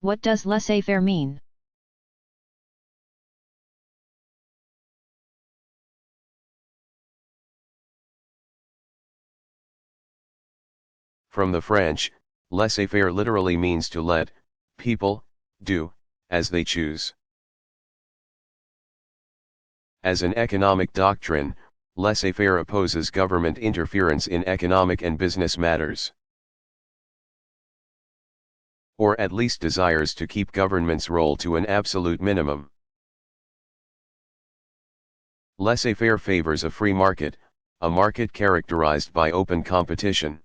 What does laissez-faire mean? From the French, laissez-faire literally means to let people do as they choose. As an economic doctrine, laissez-faire opposes government interference in economic and business matters, or at least desires to keep government's role to an absolute minimum. Laissez-faire favors a free market, a market characterized by open competition.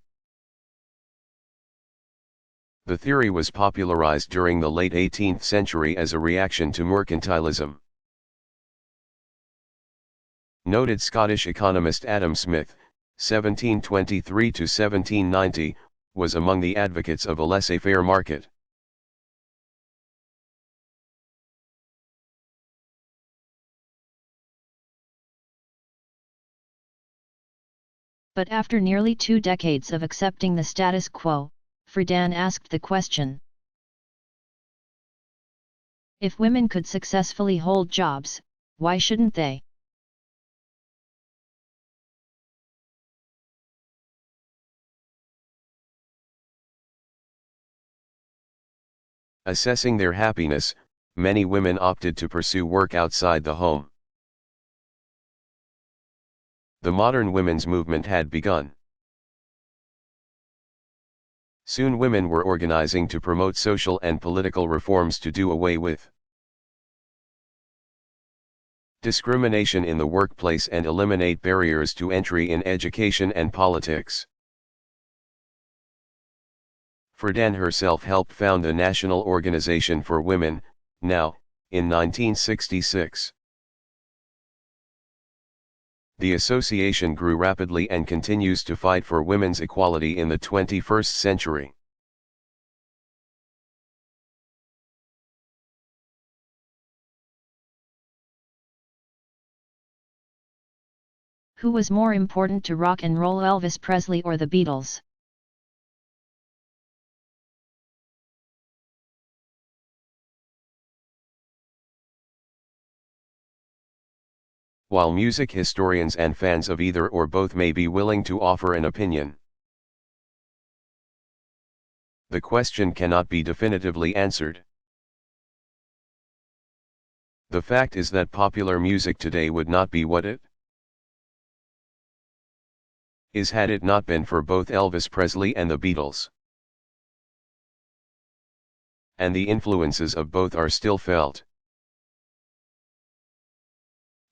The theory was popularized during the late 18th century as a reaction to mercantilism. Noted Scottish economist Adam Smith, 1723–1790, was among the advocates of a laissez-faire market. But after nearly 2 decades of accepting the status quo, Friedan asked the question: if women could successfully hold jobs, why shouldn't they? Assessing their happiness, many women opted to pursue work outside the home. The modern women's movement had begun. Soon women were organizing to promote social and political reforms to do away with discrimination in the workplace and eliminate barriers to entry in education and politics. Friedan herself helped found the National Organization for Women, NOW, in 1966. The association grew rapidly and continues to fight for women's equality in the 21st century. Who was more important to rock and roll, Elvis Presley or the Beatles? While music historians and fans of either or both may be willing to offer an opinion, the question cannot be definitively answered. The fact is that popular music today would not be what it is had it not been for both Elvis Presley and the Beatles. And the influences of both are still felt.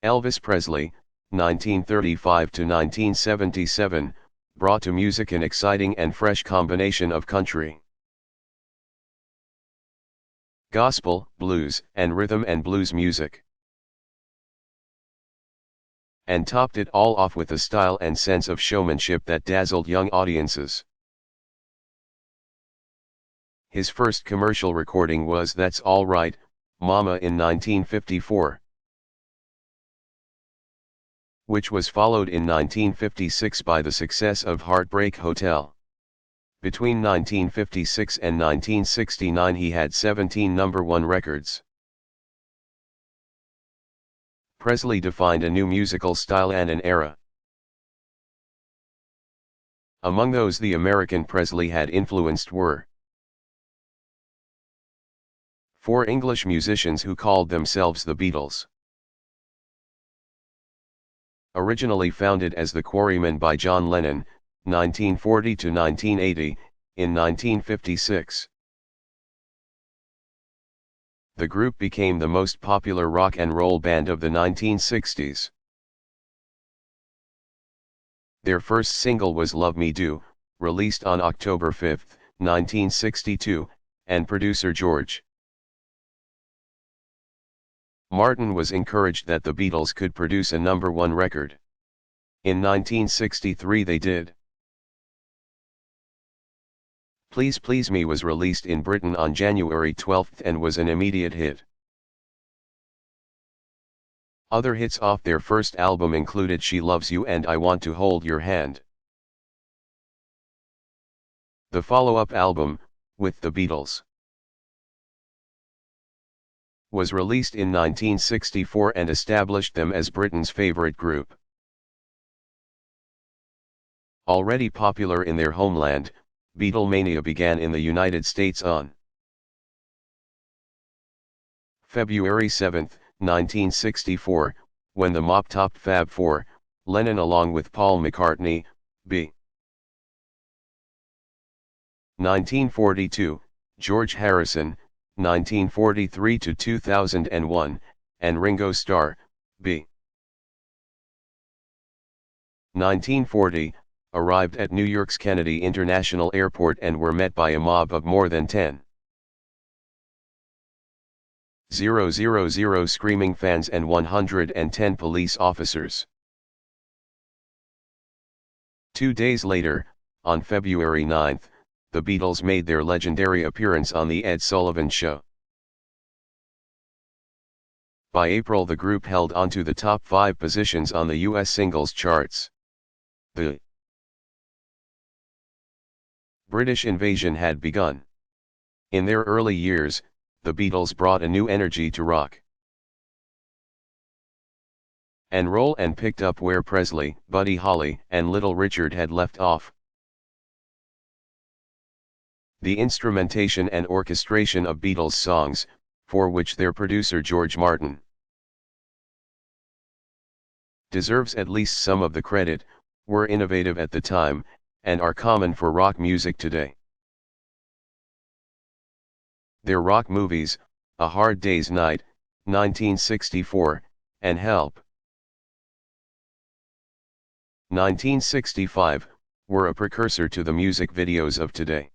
Elvis Presley, 1935–1977, brought to music an exciting and fresh combination of country, gospel, blues, and rhythm and blues music, and topped it all off with a style and sense of showmanship that dazzled young audiences. His first commercial recording was That's All Right, Mama in 1954. Which was followed in 1956 by the success of Heartbreak Hotel. Between 1956 and 1969 he had 17 #1 records. Presley defined a new musical style and an era. Among those the American Presley had influenced were 4 English musicians who called themselves the Beatles. Originally founded as the Quarrymen by John Lennon, 1940–1980, in 1956. The group became the most popular rock and roll band of the 1960s. Their first single was Love Me Do, released on October 5, 1962, and producer George Martin was encouraged that the Beatles could produce a #1 record. In 1963 they did. Please Please Me was released in Britain on January 12 and was an immediate hit. Other hits off their first album included She Loves You and I Want to Hold Your Hand. The follow-up album, With the Beatles, was released in 1964 and established them as Britain's favorite group. Already popular in their homeland, Beatlemania began in the United States on February 7, 1964, when the mop-topped Fab Four, Lennon along with Paul McCartney, b. 1942, George Harrison, 1943 to 2001, and Ringo Starr, b. 1940, arrived at New York's Kennedy International Airport and were met by a mob of more than 10,000 screaming fans and 110 police officers. 2 days later, on February 9, the Beatles made their legendary appearance on The Ed Sullivan Show. By April the group held onto the top 5 positions on the US singles charts. The British invasion had begun. In their early years, the Beatles brought a new energy to rock and roll and picked up where Presley, Buddy Holly, and Little Richard had left off. The instrumentation and orchestration of Beatles songs, for which their producer George Martin deserves at least some of the credit, were innovative at the time, and are common for rock music today. Their rock movies, A Hard Day's Night, 1964, and Help, 1965, were a precursor to the music videos of today.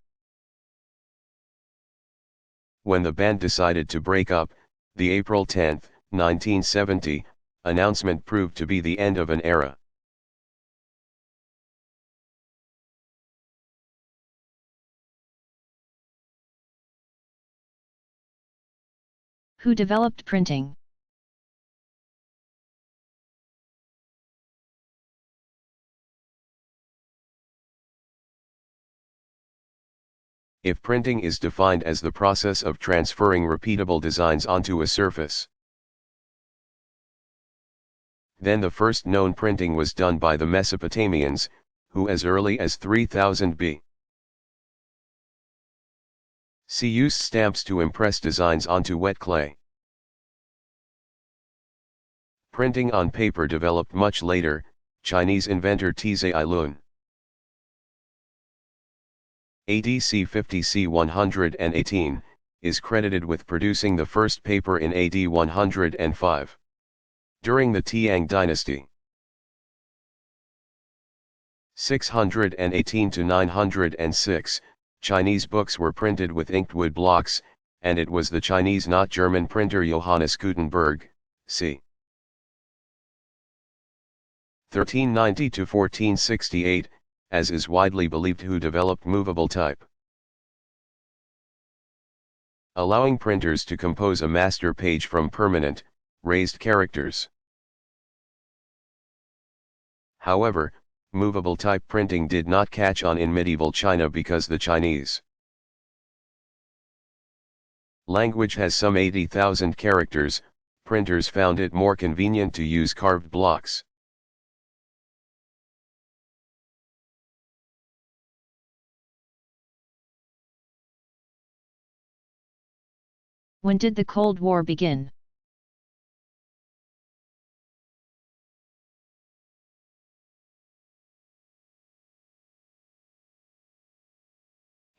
When the band decided to break up, the April 10, 1970, announcement proved to be the end of an era. Who developed printing? If printing is defined as the process of transferring repeatable designs onto a surface, then the first known printing was done by the Mesopotamians, who as early as 3000 BC used stamps to impress designs onto wet clay. Printing on paper developed much later. Chinese inventor Tizhe Ailun ADC 50C 118, is credited with producing the first paper in AD 105. During the Tiang dynasty, 618 to 906, Chinese books were printed with inked wood blocks, and it was the Chinese not German printer Johannes Gutenberg, c. 1390 to 1468, as is widely believed, who developed movable type, allowing printers to compose a master page from permanent, raised characters. However, movable type printing did not catch on in medieval China because the Chinese language has some 80,000 characters. Printers found it more convenient to use carved blocks. When did the Cold War begin?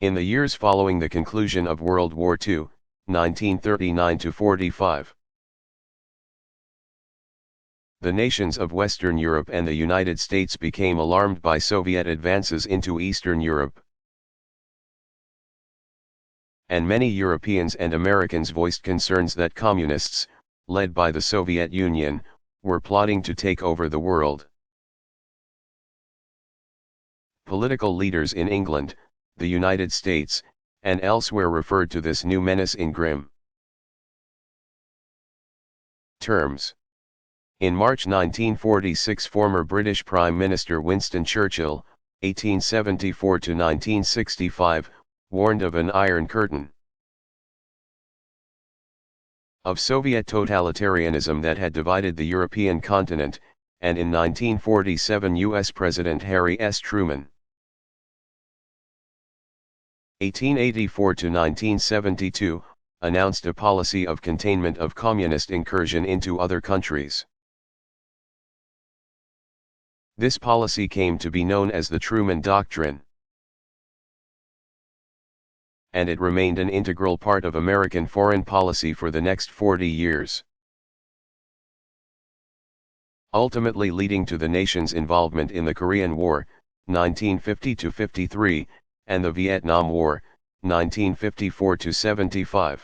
In the years following the conclusion of World War II, 1939 to 45. The nations of Western Europe and the United States became alarmed by Soviet advances into Eastern Europe, and many Europeans and Americans voiced concerns that communists, led by the Soviet Union, were plotting to take over the world. Political leaders in England, the United States, and elsewhere referred to this new menace in grim terms. In March 1946, former British Prime Minister Winston Churchill, 1874 to 1965, warned of an Iron Curtain, of Soviet totalitarianism that had divided the European continent, and in 1947 U.S. President Harry S. Truman. 1884 to 1972, announced a policy of containment of communist incursion into other countries. This policy came to be known as the Truman Doctrine, and it remained an integral part of American foreign policy for the next 40 years. Ultimately leading to the nation's involvement in the Korean War, 1950-53, and the Vietnam War, 1954-75.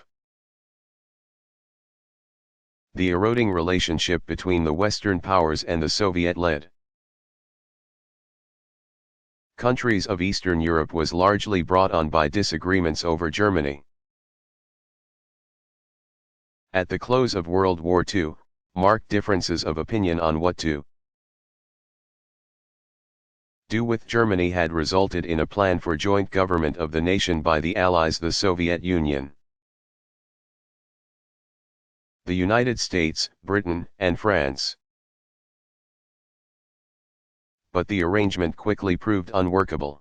The eroding relationship between the Western powers and the Soviet-led countries of Eastern Europe was largely brought on by disagreements over Germany. At the close of World War II, marked differences of opinion on what to do with Germany had resulted in a plan for joint government of the nation by the Allies, the Soviet Union, the United States, Britain, and France. But the arrangement quickly proved unworkable.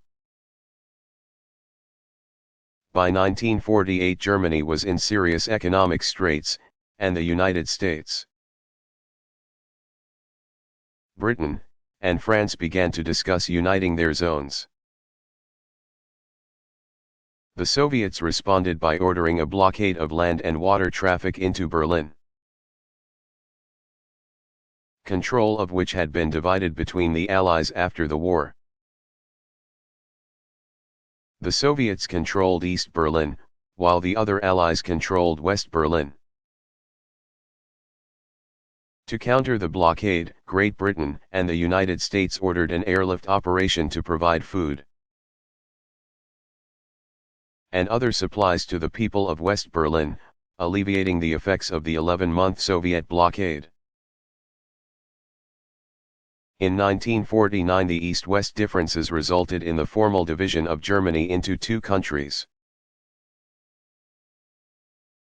By 1948 Germany was in serious economic straits, and the United States, Britain, and France began to discuss uniting their zones. The Soviets responded by ordering a blockade of land and water traffic into Berlin, control of which had been divided between the Allies after the war. The Soviets controlled East Berlin, while the other Allies controlled West Berlin. To counter the blockade, Great Britain and the United States ordered an airlift operation to provide food and other supplies to the people of West Berlin, alleviating the effects of the 11-month Soviet blockade. In 1949 the East-West differences resulted in the formal division of Germany into two countries.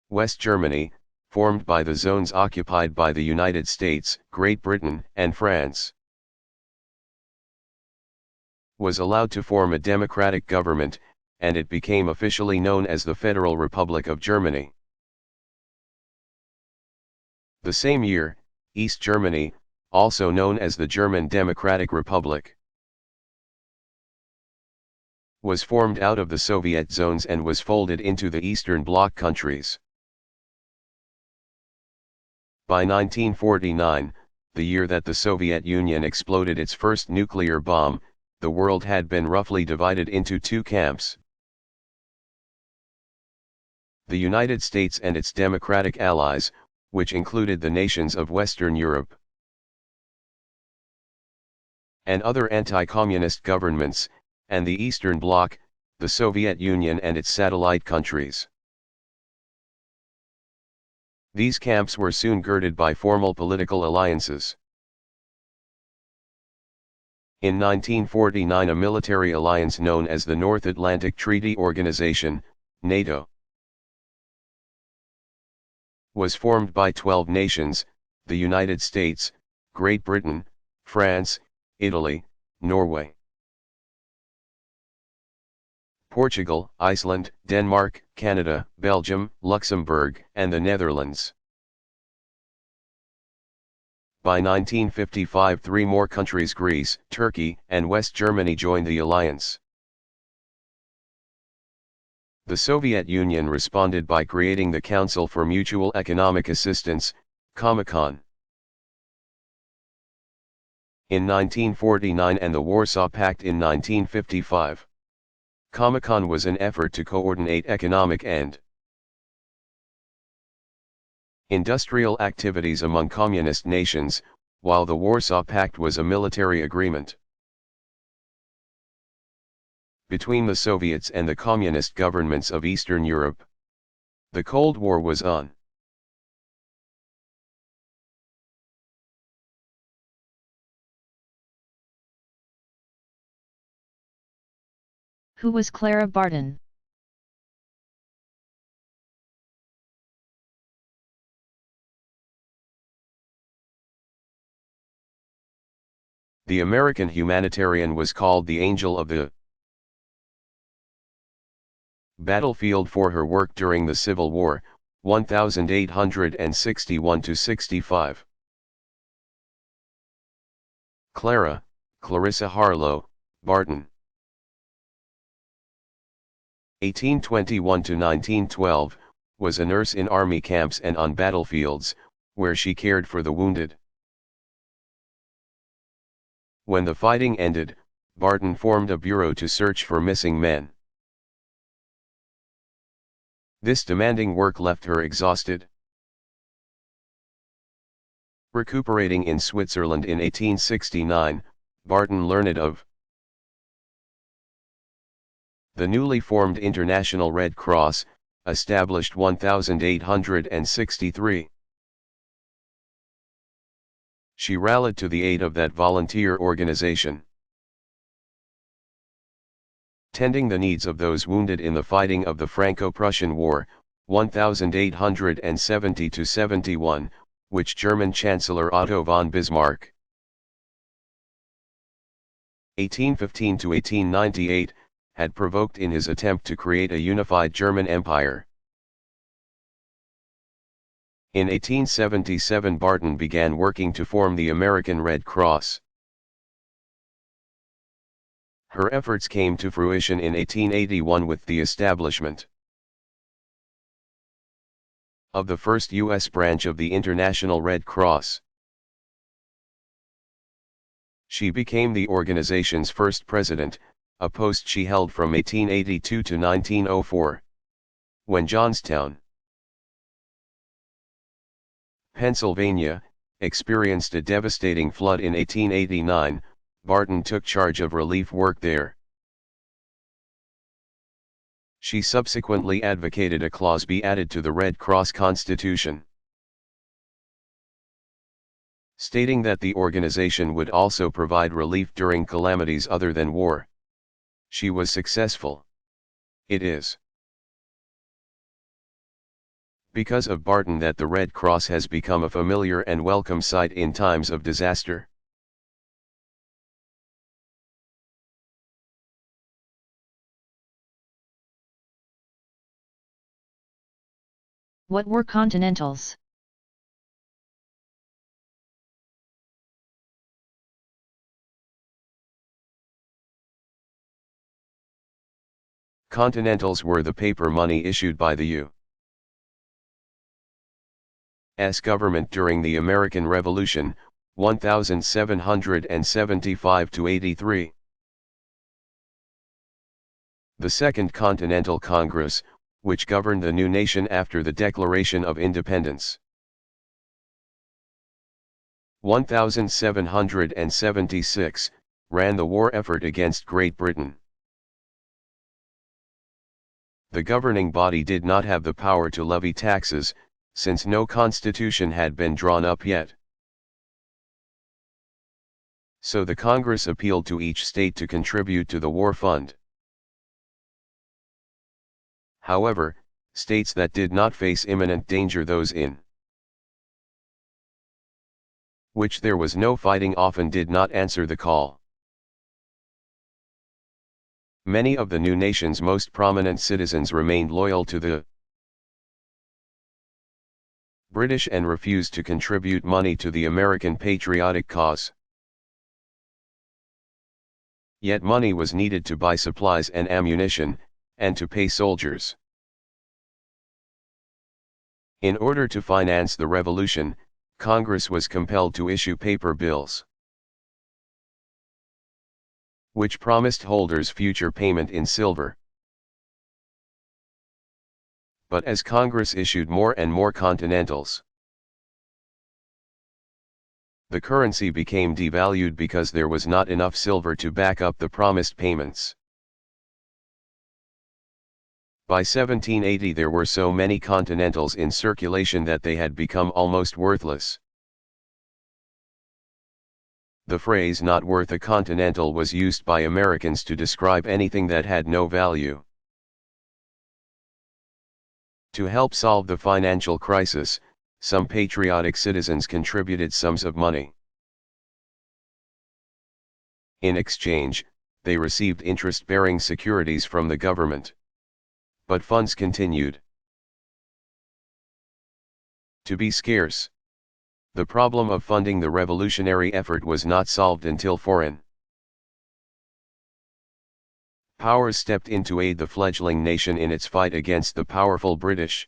West Germany, formed by the zones occupied by the United States, Great Britain, and France, was allowed to form a democratic government, and it became officially known as the Federal Republic of Germany. The same year, East Germany, also known as the German Democratic Republic, was formed out of the Soviet zones and was folded into the Eastern Bloc countries. By 1949, the year that the Soviet Union exploded its first nuclear bomb, the world had been roughly divided into two camps: the United States and its democratic allies, which included the nations of Western Europe, and other anti-communist governments, and the Eastern Bloc, the Soviet Union and its satellite countries. These camps were soon girded by formal political alliances. In 1949 a military alliance known as the North Atlantic Treaty Organization, NATO, was formed by 12 nations: the United States, Great Britain, France, Italy, Norway, Portugal, Iceland, Denmark, Canada, Belgium, Luxembourg, and the Netherlands. By 1955 three more countries, Greece, Turkey, and West Germany, joined the alliance. The Soviet Union responded by creating the Council for Mutual Economic Assistance, Comecon, in 1949 and the Warsaw Pact in 1955. Comecon was an effort to coordinate economic and industrial activities among communist nations, while the Warsaw Pact was a military agreement between the Soviets and the communist governments of Eastern Europe. The Cold War was on. Who was Clara Barton? The American humanitarian was called the Angel of the Battlefield for her work during the Civil War, 1861–65. Clarissa Harlow, Barton. 1821–1912, was a nurse in army camps and on battlefields, where she cared for the wounded. When the fighting ended, Barton formed a bureau to search for missing men. This demanding work left her exhausted. Recuperating in Switzerland in 1869, Barton learned of the newly formed International Red Cross, established 1863. She rallied to the aid of that volunteer organization, tending the needs of those wounded in the fighting of the Franco-Prussian War, 1870–71, which German Chancellor Otto von Bismarck, 1815–1898, had provoked in his attempt to create a unified German Empire. In 1877 Barton began working to form the American Red Cross. Her efforts came to fruition in 1881 with the establishment of the first U.S. branch of the International Red Cross. She became the organization's first president, a post she held from 1882 to 1904. When Johnstown, Pennsylvania, experienced a devastating flood in 1889, Barton took charge of relief work there. She subsequently advocated a clause be added to the Red Cross Constitution, stating that the organization would also provide relief during calamities other than war. She was successful. It is because of Barton that the Red Cross has become a familiar and welcome sight in times of disaster. What were Continentals? Continentals were the paper money issued by the U.S. government during the American Revolution, 1775–83. The Second Continental Congress, which governed the new nation after the Declaration of Independence, 1776, ran the war effort against Great Britain. The governing body did not have the power to levy taxes, since no constitution had been drawn up yet. So the Congress appealed to each state to contribute to the war fund. However, states that did not face imminent danger, those in which there was no fighting, often did not answer the call. Many of the new nation's most prominent citizens remained loyal to the British and refused to contribute money to the American patriotic cause. Yet money was needed to buy supplies and ammunition, and to pay soldiers. In order to finance the revolution, Congress was compelled to issue paper bills, which promised holders future payment in silver. But as Congress issued more and more Continentals, the currency became devalued because there was not enough silver to back up the promised payments. By 1780 there were so many Continentals in circulation that they had become almost worthless. The phrase "not worth a Continental" was used by Americans to describe anything that had no value. To help solve the financial crisis, some patriotic citizens contributed sums of money. In exchange, they received interest-bearing securities from the government. But funds continued to be scarce. The problem of funding the revolutionary effort was not solved until foreign powers stepped in to aid the fledgling nation in its fight against the powerful British.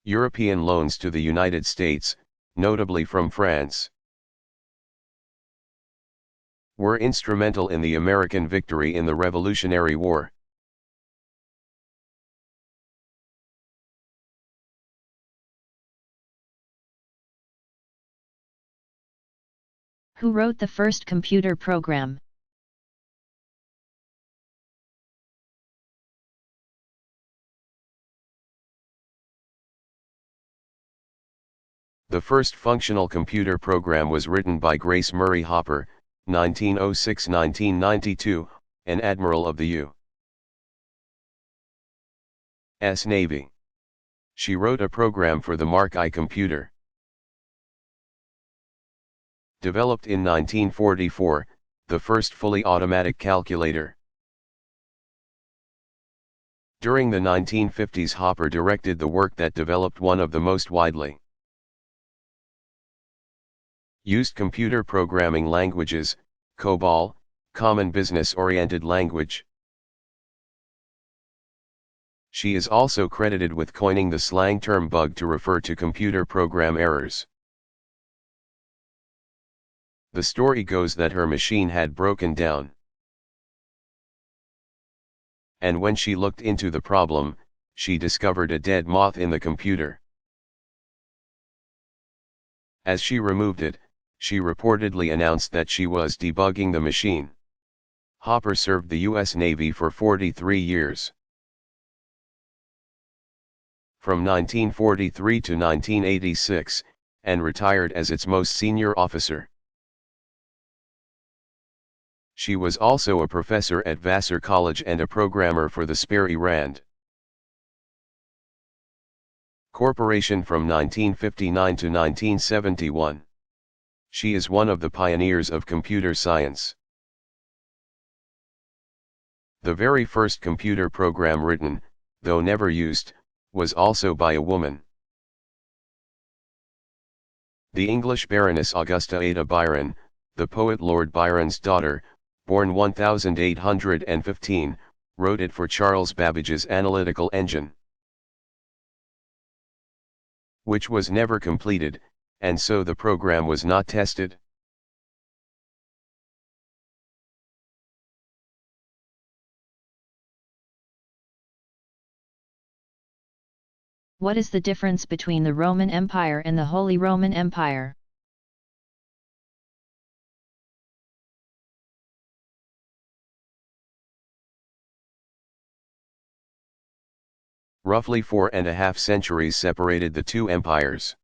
European loans to the United States, notably from France, were instrumental in the American victory in the Revolutionary War. Who wrote the first computer program? The first functional computer program was written by Grace Murray Hopper, 1906-1992, an admiral of the U.S. Navy. She wrote a program for the Mark I computer. Developed in 1944, the first fully automatic calculator. During the 1950s, Hopper directed the work that developed one of the most widely used computer programming languages, COBOL, Common Business-Oriented Language. She is also credited with coining the slang term bug to refer to computer program errors. The story goes that her machine had broken down, and when she looked into the problem, she discovered a dead moth in the computer. As she removed it, she reportedly announced that she was debugging the machine. Hopper served the U.S. Navy for 43 years. From 1943 to 1986, and retired as its most senior officer. She was also a professor at Vassar College and a programmer for the Sperry Rand Corporation from 1959 to 1971. She is one of the pioneers of computer science. The very first computer program written, though never used, was also by a woman. The English Baroness Augusta Ada Byron, the poet Lord Byron's daughter, born 1815, wrote it for Charles Babbage's analytical engine, which was never completed, and so the program was not tested. What is the difference between the Roman Empire and the Holy Roman Empire? Roughly 4.5 centuries separated the two empires,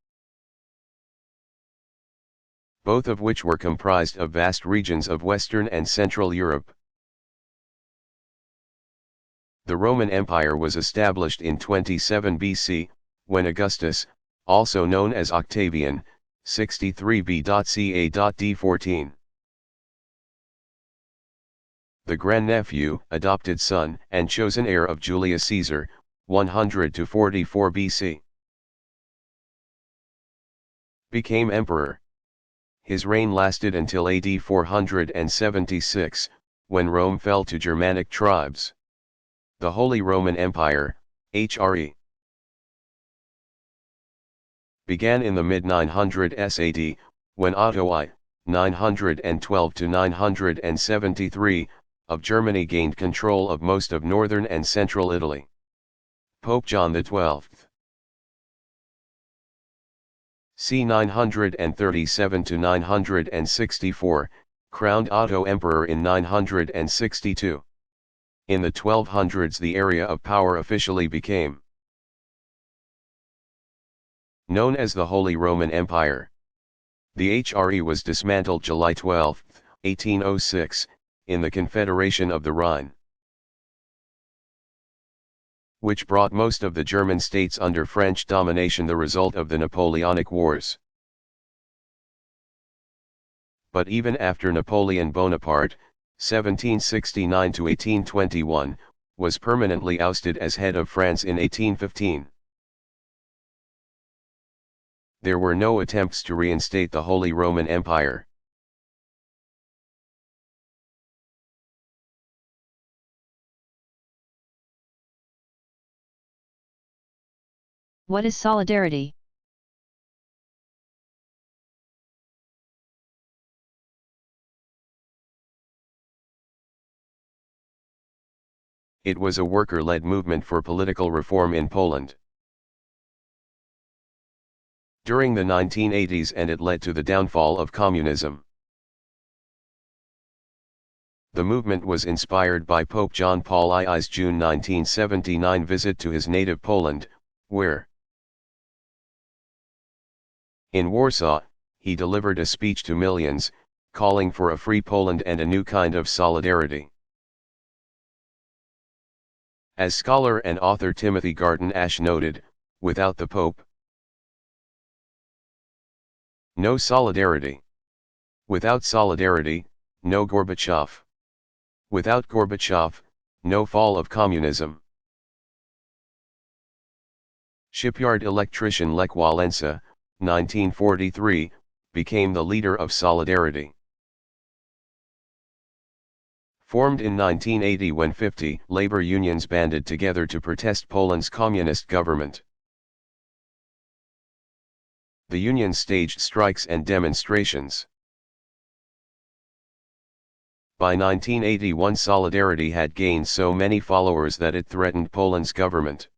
both of which were comprised of vast regions of Western and Central Europe. The Roman Empire was established in 27 BC, when Augustus, also known as Octavian, 63 B.Ca.D14, the grandnephew, adopted son, and chosen heir of Julius Caesar, 100 to 44 BC, became emperor. His reign lasted until AD 476, when Rome fell to Germanic tribes. The Holy Roman Empire, HRE, began in the mid-900s AD, when Otto I, 912 to 973, of Germany gained control of most of northern and central Italy. Pope John XII, c. 937 to 964, crowned Otto emperor in 962. In the 1200s the area of power officially became known as the Holy Roman Empire. The HRE was dismantled July 12, 1806, in the Confederation of the Rhine, which brought most of the German states under French domination, the result of the Napoleonic Wars. but even after Napoleon Bonaparte, 1769 to 1821, was permanently ousted as head of France in 1815. There were no attempts to reinstate the Holy Roman Empire. What is solidarity? It was a worker-led movement for political reform in Poland during the 1980s, and it led to the downfall of communism. The movement was inspired by Pope John Paul II's June 1979 visit to his native Poland, where, in Warsaw, he delivered a speech to millions, calling for a free Poland and a new kind of solidarity. As scholar and author Timothy Garton Ash noted, without the Pope, no solidarity. Without solidarity, no Gorbachev. Without Gorbachev, no fall of communism. Shipyard electrician Lech Walesa, 1943, became the leader of Solidarity. Formed in 1980 when 50 labor unions banded together to protest Poland's communist government. The unions staged strikes and demonstrations. By 1981, Solidarity had gained so many followers that it threatened Poland's government,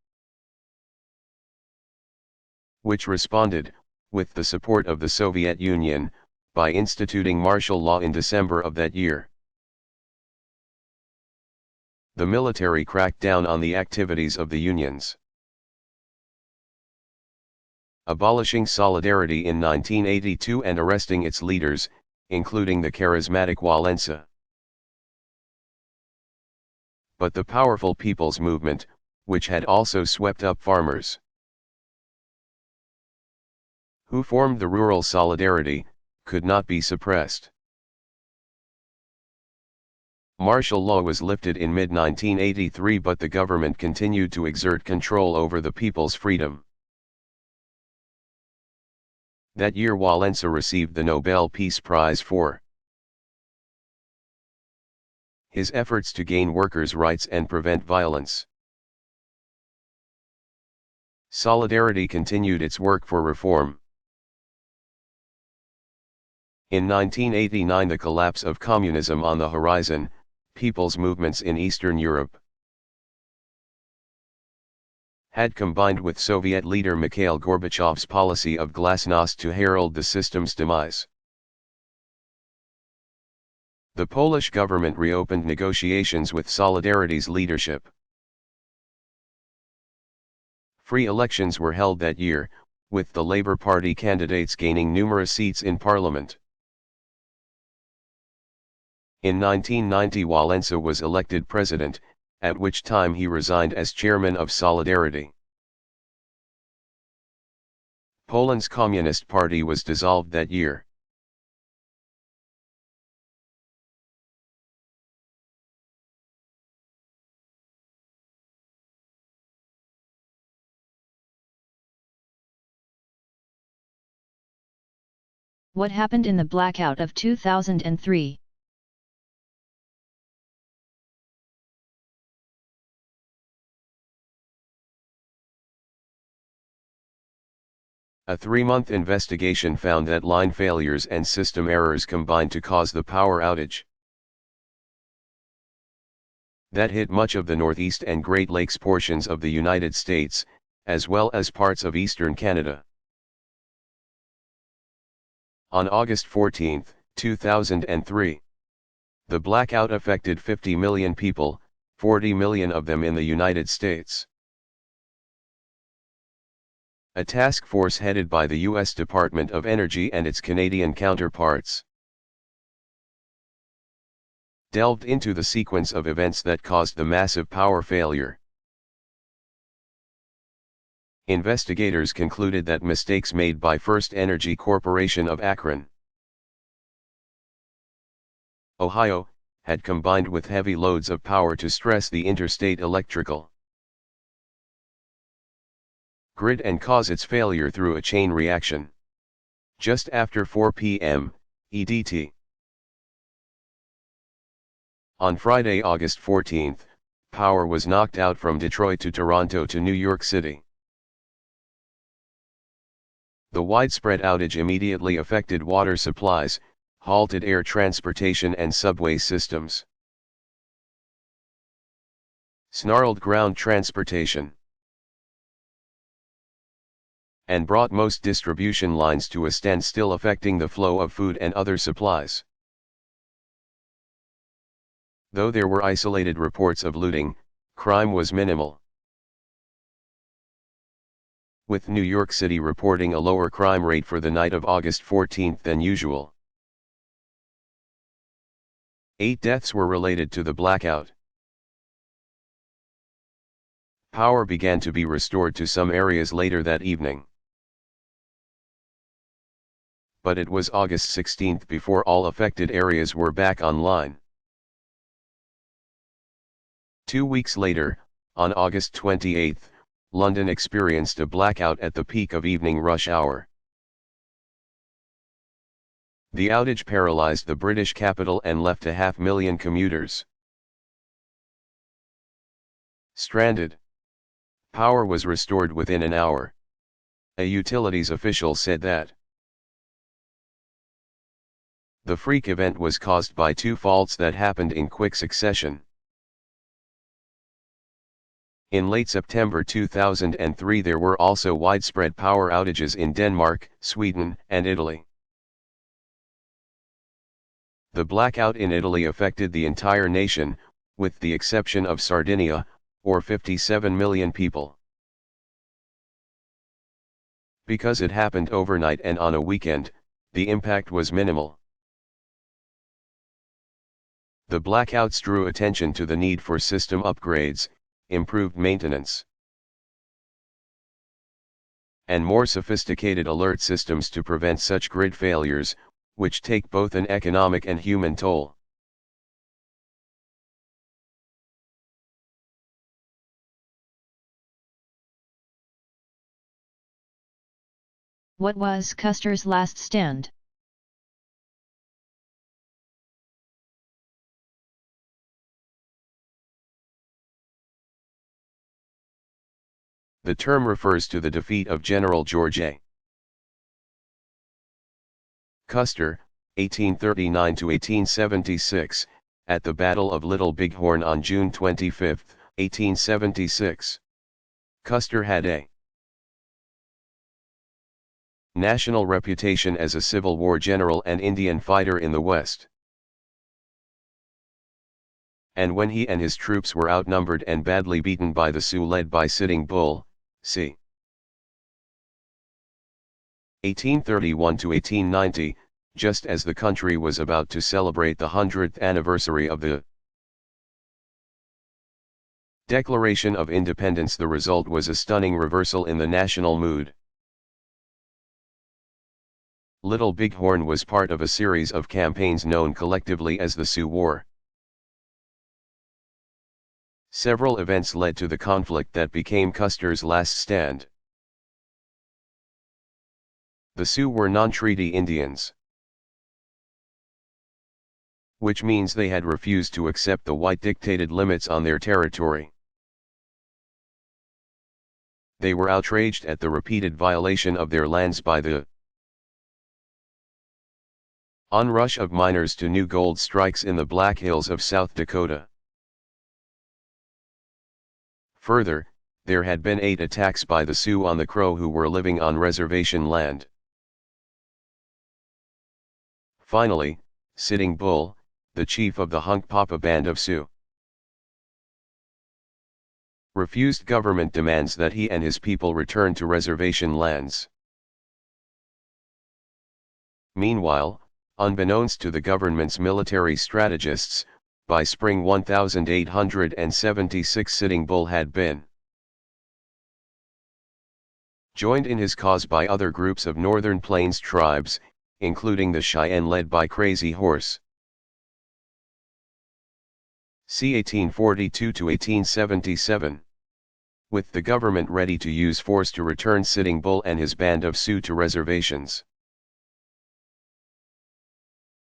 which responded, with the support of the Soviet Union, by instituting martial law in December of that year. The military cracked down on the activities of the unions, abolishing Solidarity in 1982 and arresting its leaders, including the charismatic Walesa. But the powerful People's Movement, which had also swept up farmers, who formed the Rural Solidarity, could not be suppressed. Martial law was lifted in mid-1983, but the government continued to exert control over the people's freedom. That year Walesa received the Nobel Peace Prize for his efforts to gain workers' rights and prevent violence. Solidarity continued its work for reform. In 1989, the collapse of communism on the horizon, people's movements in Eastern Europe had combined with Soviet leader Mikhail Gorbachev's policy of glasnost to herald the system's demise. The Polish government reopened negotiations with Solidarity's leadership. Free elections were held that year, with the Labour Party candidates gaining numerous seats in parliament. In 1990, Walesa was elected president, at which time he resigned as chairman of Solidarity. Poland's Communist Party was dissolved that year. What happened in the blackout of 2003? A 3-month investigation found that line failures and system errors combined to cause the power outage that hit much of the Northeast and Great Lakes portions of the United States, as well as parts of eastern Canada. On August 14, 2003, the blackout affected 50 million people, 40 million of them in the United States. A task force headed by the U.S. Department of Energy and its Canadian counterparts delved into the sequence of events that caused the massive power failure. Investigators concluded that mistakes made by First Energy Corporation of Akron Ohio, had combined with heavy loads of power to stress the interstate electrical grid and cause its failure through a chain reaction. Just after 4 p.m. EDT. On Friday, August 14, power was knocked out from Detroit to Toronto to New York City. The widespread outage immediately affected water supplies, halted air transportation and subway systems, snarled ground transportation, and brought most distribution lines to a standstill, affecting the flow of food and other supplies. Though there were isolated reports of looting, crime was minimal, with New York City reporting a lower crime rate for the night of August 14 than usual. 8 deaths were related to the blackout. Power began to be restored to some areas later that evening, but it was August 16 before all affected areas were back online. 2 weeks later, on August 28, London experienced a blackout at the peak of evening rush hour. The outage paralyzed the British capital and left 500,000 commuters stranded. Power was restored within an hour. A utilities official said that the freak event was caused by 2 faults that happened in quick succession. In late September 2003 there were also widespread power outages in Denmark, Sweden, and Italy. The blackout in Italy affected the entire nation, with the exception of Sardinia, or 57 million people. Because it happened overnight and on a weekend, the impact was minimal. The blackouts drew attention to the need for system upgrades, improved maintenance, and more sophisticated alert systems to prevent such grid failures, which take both an economic and human toll. What was Custer's last stand? The term refers to the defeat of General George A. Custer, 1839–1876, at the Battle of Little Bighorn on June 25, 1876. Custer had a national reputation as a Civil War general and Indian fighter in the West. And when he and his troops were outnumbered and badly beaten by the Sioux led by Sitting Bull, c. 1831–1890, just as the country was about to celebrate the 100th anniversary of the Declaration of Independence, the result was a stunning reversal in the national mood. Little Bighorn was part of a series of campaigns known collectively as the Sioux War. Several events led to the conflict that became Custer's last stand. The Sioux were non-treaty Indians, which means they had refused to accept the white-dictated limits on their territory. They were outraged at the repeated violation of their lands by the onrush of miners to new gold strikes in the Black Hills of South Dakota. Further, there had been 8 attacks by the Sioux on the Crow who were living on reservation land. Finally, Sitting Bull, the chief of the Hunkpapa band of Sioux, refused government demands that he and his people return to reservation lands. Meanwhile, unbeknownst to the government's military strategists, by spring 1876 Sitting Bull had been joined in his cause by other groups of Northern Plains tribes, including the Cheyenne led by Crazy Horse. c. 1842 to 1877. With the government ready to use force to return Sitting Bull and his band of Sioux to reservations.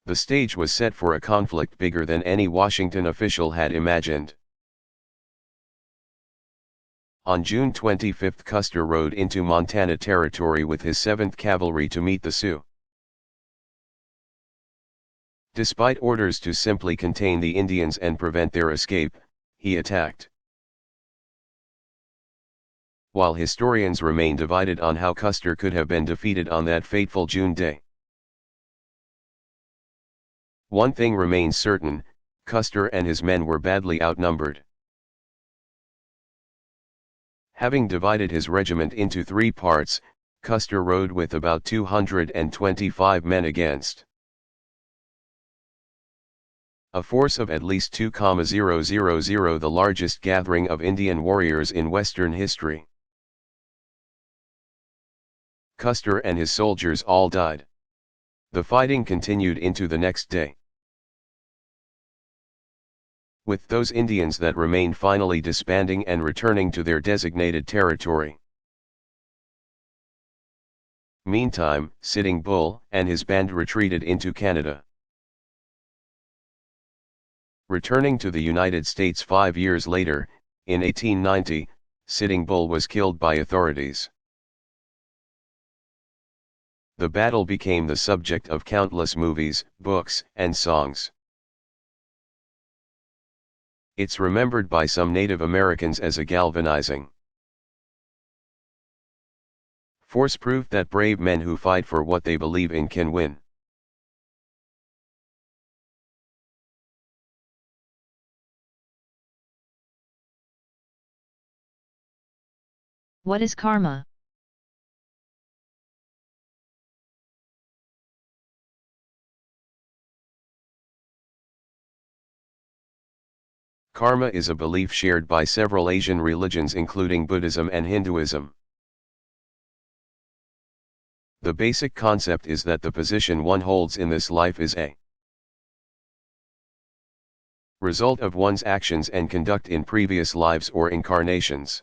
The stage was set for a conflict bigger than any Washington official had imagined. On June 25, Custer rode into Montana Territory with his 7th Cavalry to meet the Sioux. Despite orders to simply contain the Indians and prevent their escape, he attacked. While historians remain divided on how Custer could have been defeated on that fateful June day. One thing remains certain, Custer and his men were badly outnumbered. Having divided his regiment into 3 parts, Custer rode with about 225 men against a force of at least 2,000, the largest gathering of Indian warriors in Western history. Custer and his soldiers all died. The fighting continued into the next day, with those Indians that remained finally disbanding and returning to their designated territory. Meantime, Sitting Bull and his band retreated into Canada. Returning to the United States 5 years later, in 1890, Sitting Bull was killed by authorities. The battle became the subject of countless movies, books, and songs. It's remembered by some Native Americans as a galvanizing force, proof that brave men who fight for what they believe in can win. What is karma? Karma is a belief shared by several Asian religions including Buddhism and Hinduism. The basic concept is that the position one holds in this life is a result of one's actions and conduct in previous lives or incarnations.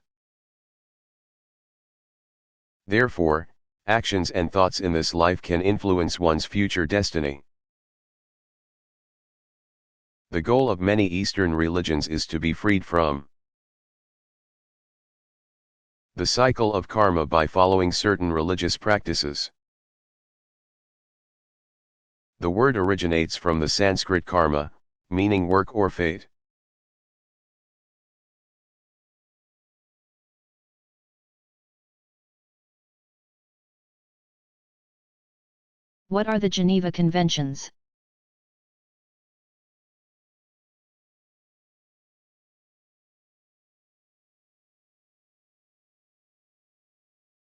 Therefore, actions and thoughts in this life can influence one's future destiny. The goal of many Eastern religions is to be freed from the cycle of karma by following certain religious practices. The word originates from the Sanskrit karma, meaning work or fate. What are the Geneva Conventions?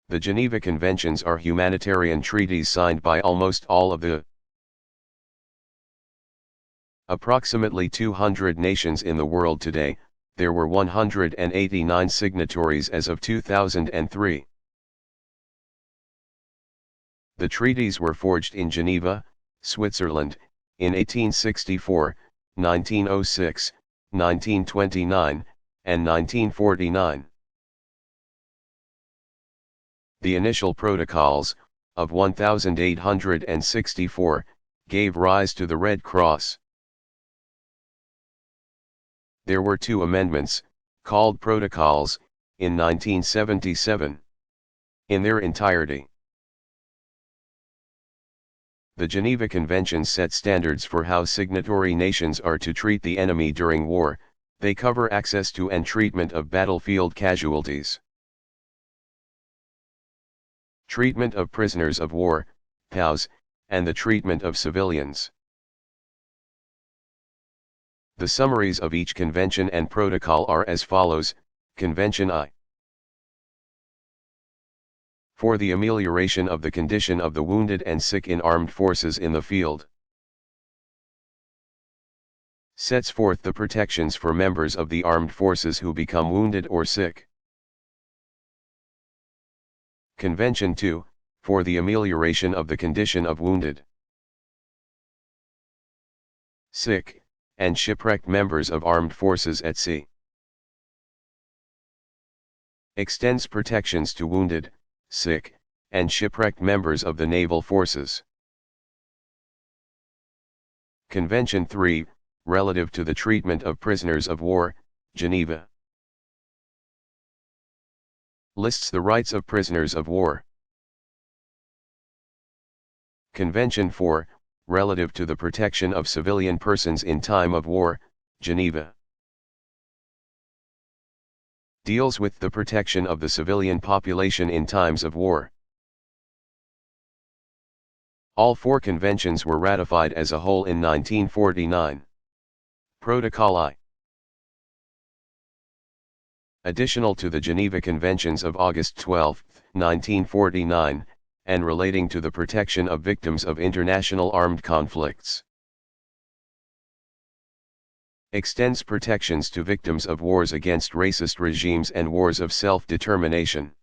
The Geneva Conventions are humanitarian treaties signed by almost all of the approximately 200 nations in the world today. There were 189 signatories as of 2003. The treaties were forged in Geneva, Switzerland, in 1864, 1906, 1929, and 1949. The initial protocols, of 1864, gave rise to the Red Cross. There were 2 amendments, called protocols, in 1977. In their entirety, the Geneva Conventions set standards for how signatory nations are to treat the enemy during war. They cover access to and treatment of battlefield casualties, treatment of prisoners of war, POWs, and the treatment of civilians. The summaries of each convention and protocol are as follows. Convention I. For the amelioration of the condition of the wounded and sick in armed forces in the field. Sets forth the protections for members of the armed forces who become wounded or sick. Convention II, for the amelioration of the condition of wounded, sick, and shipwrecked members of armed forces at sea. Extends protections to wounded, sick, and shipwrecked members of the naval forces. Convention 3, relative to the treatment of prisoners of war, Geneva. Lists the rights of prisoners of war. Convention 4, relative to the protection of civilian persons in time of war, Geneva. Deals with the protection of the civilian population in times of war. All four conventions were ratified as a whole in 1949. Protocol I. Additional to the Geneva Conventions of August 12, 1949, and relating to the protection of victims of international armed conflicts. Extends protections to victims of wars against racist regimes and wars of self-determination.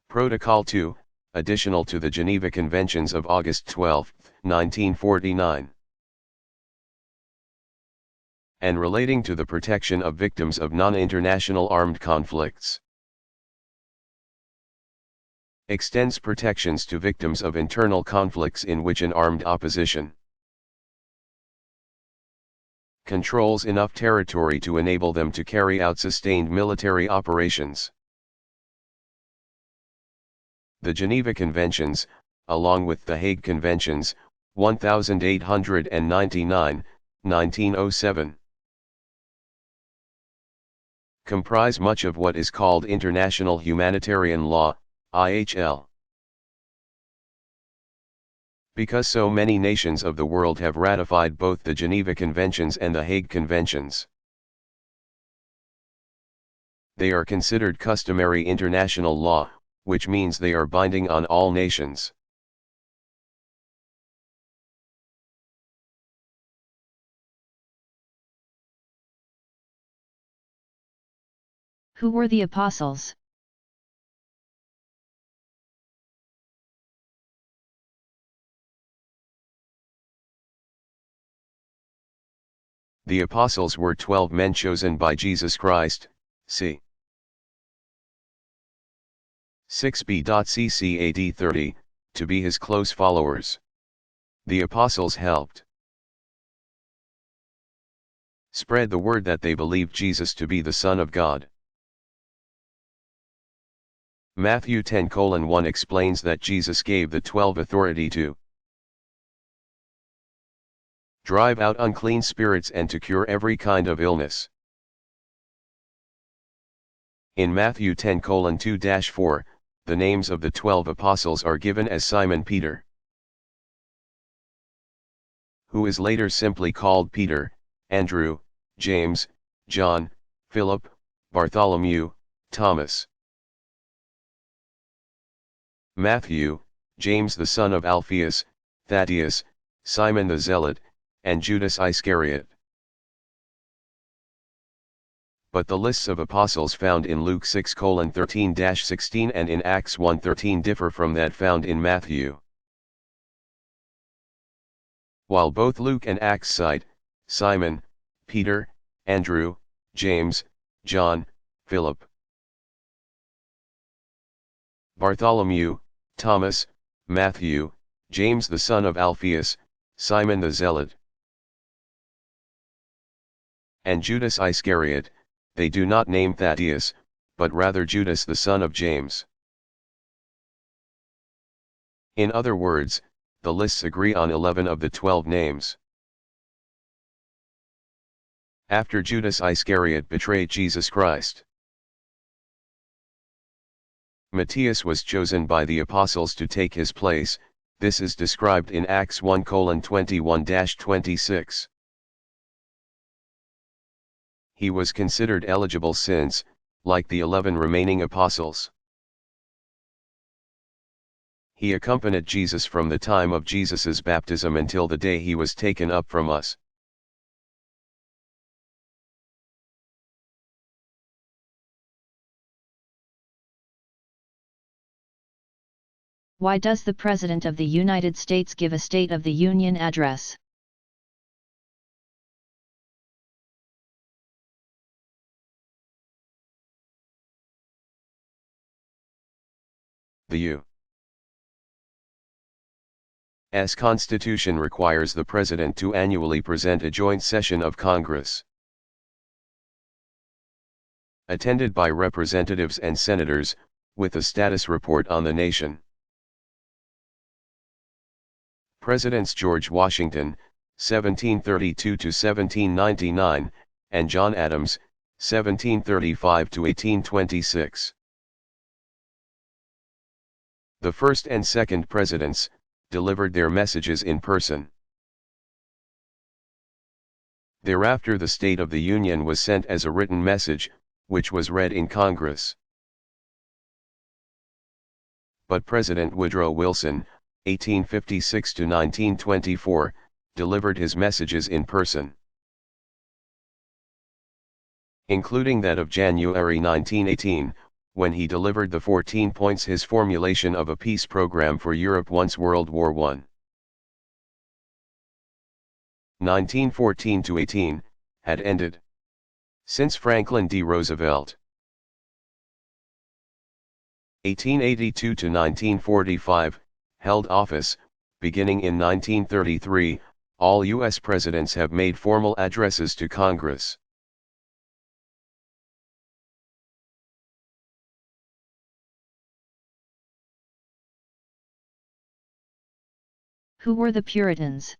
Protocol II, additional to the Geneva Conventions of August 12, 1949. And relating to the protection of victims of non-international armed conflicts. Extends protections to victims of internal conflicts in which an armed opposition controls enough territory to enable them to carry out sustained military operations. The Geneva Conventions, along with the Hague Conventions, 1899, 1907, comprise much of what is called international humanitarian law, IHL. Because so many nations of the world have ratified both the Geneva Conventions and the Hague Conventions, they are considered customary international law, which means they are binding on all nations. Who were the apostles? The apostles were 12 men chosen by Jesus Christ, c. 6b.cc AD 30, to be his close followers. The apostles helped spread the word that they believed Jesus to be the Son of God. Matthew 10:1 explains that Jesus gave the 12 authority to drive out unclean spirits and to cure every kind of illness. In Matthew 10:2-4, the names of the 12 apostles are given as Simon Peter, who is later simply called Peter, Andrew, James, John, Philip, Bartholomew, Thomas. Matthew, James the son of Alphaeus, Thaddeus, Simon the Zealot, and Judas Iscariot. But the lists of apostles found in Luke 6:13-16 and in Acts 1:13 differ from that found in Matthew. While both Luke and Acts cite Simon, Peter, Andrew, James, John, Philip, Bartholomew, Thomas, Matthew, James the son of Alphaeus, Simon the Zealot, and Judas Iscariot, they do not name Thaddeus, but rather Judas the son of James. In other words, the lists agree on 11 of the 12 names. After Judas Iscariot betrayed Jesus Christ, Matthias was chosen by the apostles to take his place. This is described in Acts 1:21-26. He was considered eligible since, like the 11 remaining apostles, he accompanied Jesus from the time of Jesus' baptism until the day he was taken up from us. Why does the President of the United States give a State of the Union address? The U.S. Constitution requires the President to annually present a joint session of Congress, attended by representatives and senators, with a status report on the nation. Presidents George Washington, 1732 to 1799, and John Adams, 1735 to 1826. The first and second presidents delivered their messages in person. Thereafter the State of the Union was sent as a written message, which was read in Congress. But President Woodrow Wilson, 1856 to 1924, delivered his messages in person, including that of January 1918, when he delivered the 14 points his formulation of a peace program for Europe once World War I. 1914 to 18, had ended. Since Franklin D. Roosevelt. 1882 to 1945, held office. Beginning in 1933, all U.S. presidents have made formal addresses to Congress. Who were the Puritans?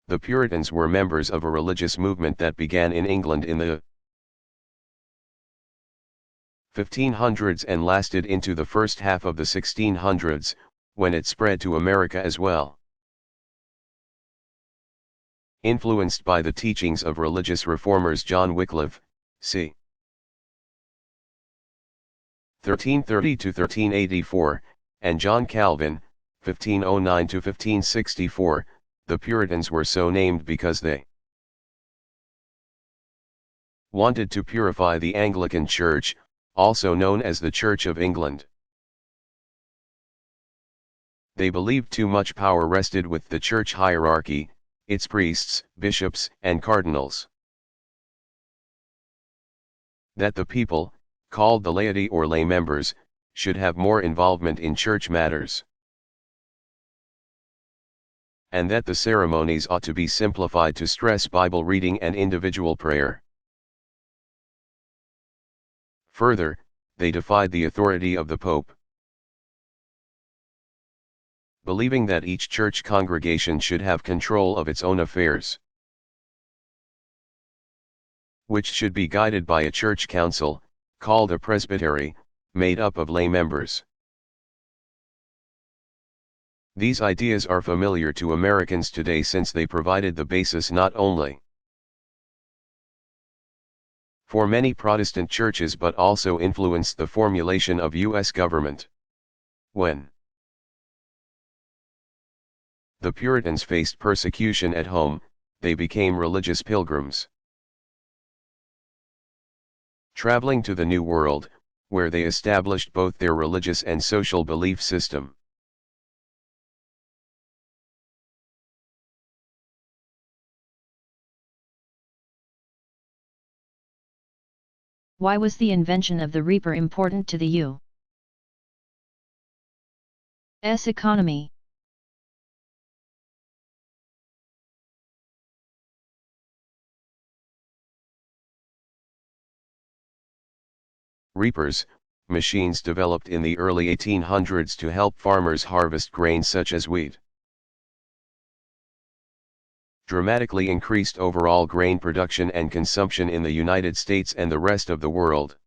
The Puritans were members of a religious movement that began in England in the 1500s and lasted into the first half of the 1600s, when it spread to America as well. Influenced by the teachings of religious reformers John Wycliffe, c. 1330 to 1384, and John Calvin, 1509 to 1564, the Puritans were so named because they wanted to purify the Anglican Church, also known as the Church of England. They believed too much power rested with the church hierarchy, its priests, bishops, and cardinals. That the people, called the laity or lay members, should have more involvement in church matters. And that the ceremonies ought to be simplified to stress Bible reading and individual prayer. Further, they defied the authority of the Pope, believing that each church congregation should have control of its own affairs, which should be guided by a church council, called a presbytery, made up of lay members. These ideas are familiar to Americans today since they provided the basis not only for many Protestant churches but also influenced the formulation of U.S. government. When the Puritans faced persecution at home, they became religious pilgrims, traveling to the New World, where they established both their religious and social belief system. Why was the invention of the reaper important to the U.S. economy? Reapers, machines developed in the early 1800s to help farmers harvest grains such as wheat, dramatically increased overall grain production and consumption in the United States and the rest of the world.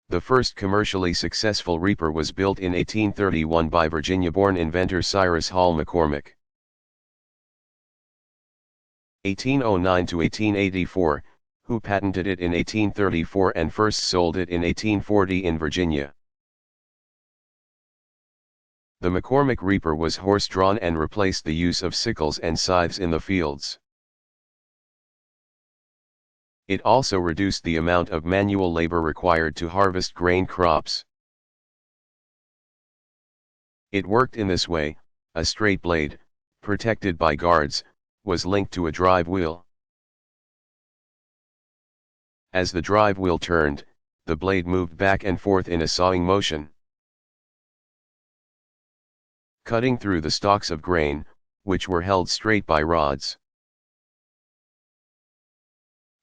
The first commercially successful reaper was built in 1831 by Virginia-born inventor Cyrus Hall McCormick. 1809 to 1884, who patented it in 1834 and first sold it in 1840 in Virginia. The McCormick reaper was horse-drawn and replaced the use of sickles and scythes in the fields. It also reduced the amount of manual labor required to harvest grain crops. It worked in this way: a straight blade, protected by guards, was linked to a drive wheel. As the drive wheel turned, the blade moved back and forth in a sawing motion, cutting through the stalks of grain, which were held straight by rods.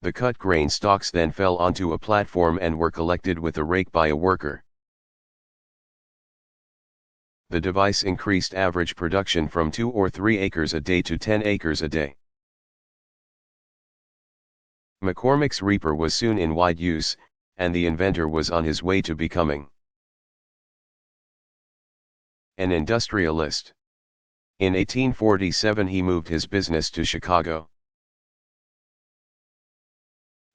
The cut grain stalks then fell onto a platform and were collected with a rake by a worker. The device increased average production from 2 or 3 acres a day to 10 acres a day. McCormick's reaper was soon in wide use, and the inventor was on his way to becoming an industrialist. In 1847 he moved his business to Chicago,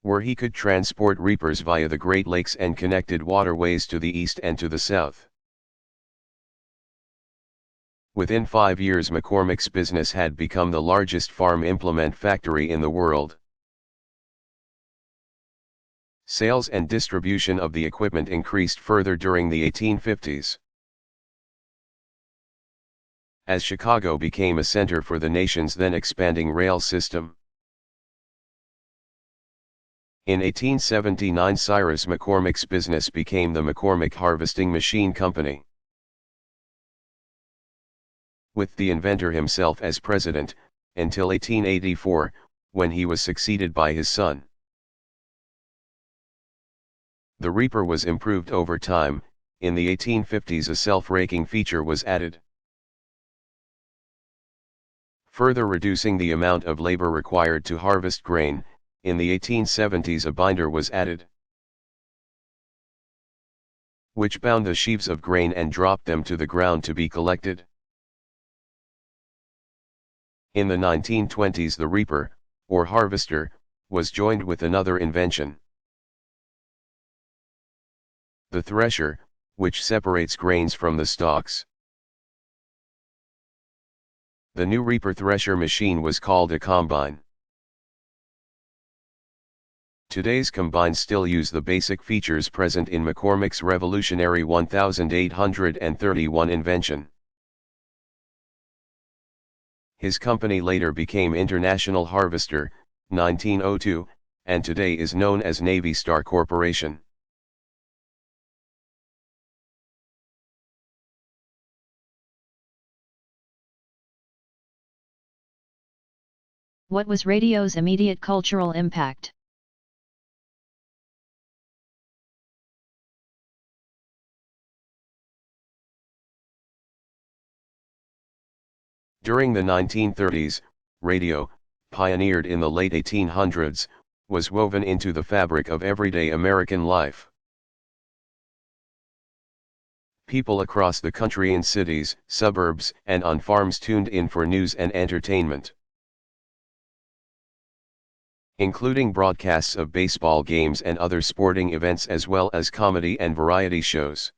where he could transport reapers via the Great Lakes and connected waterways to the east and to the south. Within 5 years McCormick's business had become the largest farm implement factory in the world. Sales and distribution of the equipment increased further during the 1850s. As Chicago became a center for the nation's then expanding rail system. In 1879 Cyrus McCormick's business became the McCormick Harvesting Machine Company, with the inventor himself as president, until 1884, when he was succeeded by his son. The reaper was improved over time. In the 1850s a self-raking feature was added, further reducing the amount of labor required to harvest grain. In the 1870s a binder was added, which bound the sheaves of grain and dropped them to the ground to be collected. In the 1920s the reaper, or harvester, was joined with another invention, the thresher, which separates grains from the stalks. The new reaper thresher machine was called a combine. Today's combines still use the basic features present in McCormick's revolutionary 1831 invention. His company later became International Harvester, 1902, and today is known as Navy Star Corporation. What was radio's immediate cultural impact? During the 1930s, radio, pioneered in the late 1800s, was woven into the fabric of everyday American life. People across the country in cities, suburbs, and on farms tuned in for news and entertainment, including broadcasts of baseball games and other sporting events as well as comedy and variety shows,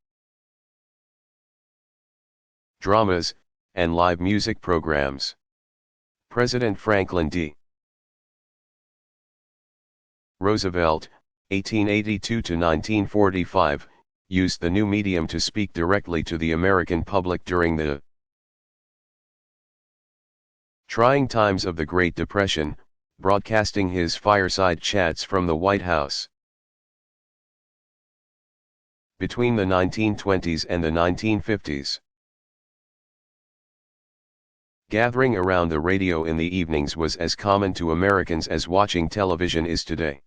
dramas, and live music programs. President Franklin D. Roosevelt, 1882 to 1945, used the new medium to speak directly to the American public during the trying times of the Great Depression, broadcasting his fireside chats from the White House. Between the 1920s and the 1950s, gathering around the radio in the evenings was as common to Americans as watching television is today.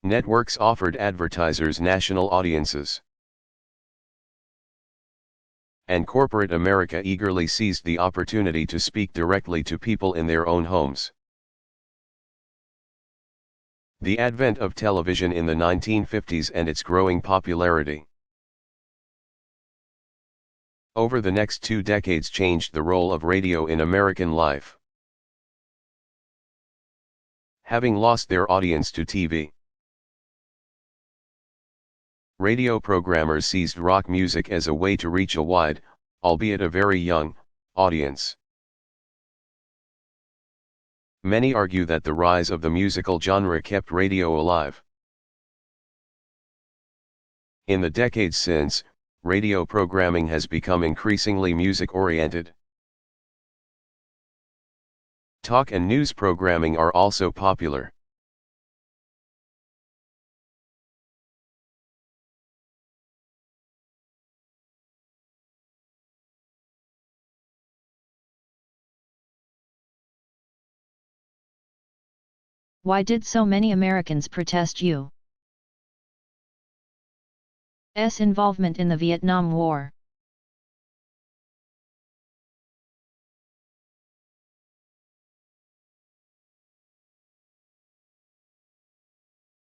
Networks offered advertisers national audiences, and corporate America eagerly seized the opportunity to speak directly to people in their own homes. The advent of television in the 1950s and its growing popularity over the next 2 decades changed the role of radio in American life. Having lost their audience to TV, radio programmers seized rock music as a way to reach a wide, albeit a very young, audience. Many argue that the rise of the musical genre kept radio alive. In the decades since, radio programming has become increasingly music-oriented. Talk and news programming are also popular. Why did so many Americans protest U.S. involvement in the Vietnam War?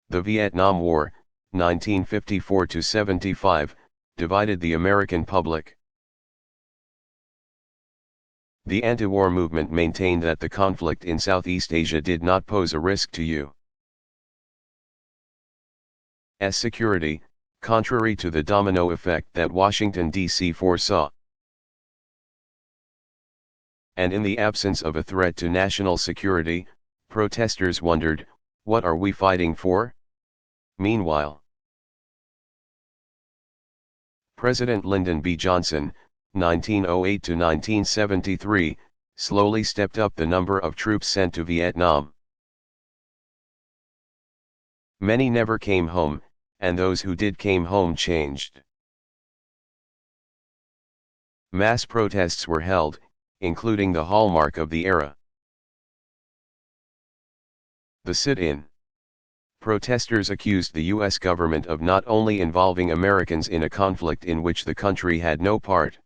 The Vietnam War, 1954–75, divided the American public. The anti-war movement maintained that the conflict in Southeast Asia did not pose a risk to U.S. security, contrary to the domino effect that Washington, D.C. foresaw. And in the absence of a threat to national security, protesters wondered, what are we fighting for? Meanwhile, President Lyndon B. Johnson, 1908–1973, slowly stepped up the number of troops sent to Vietnam. Many never came home, and those who did came home changed. Mass protests were held, including the hallmark of the era, the sit-in. Protesters accused the U.S. government of not only involving Americans in a conflict in which the country had no part,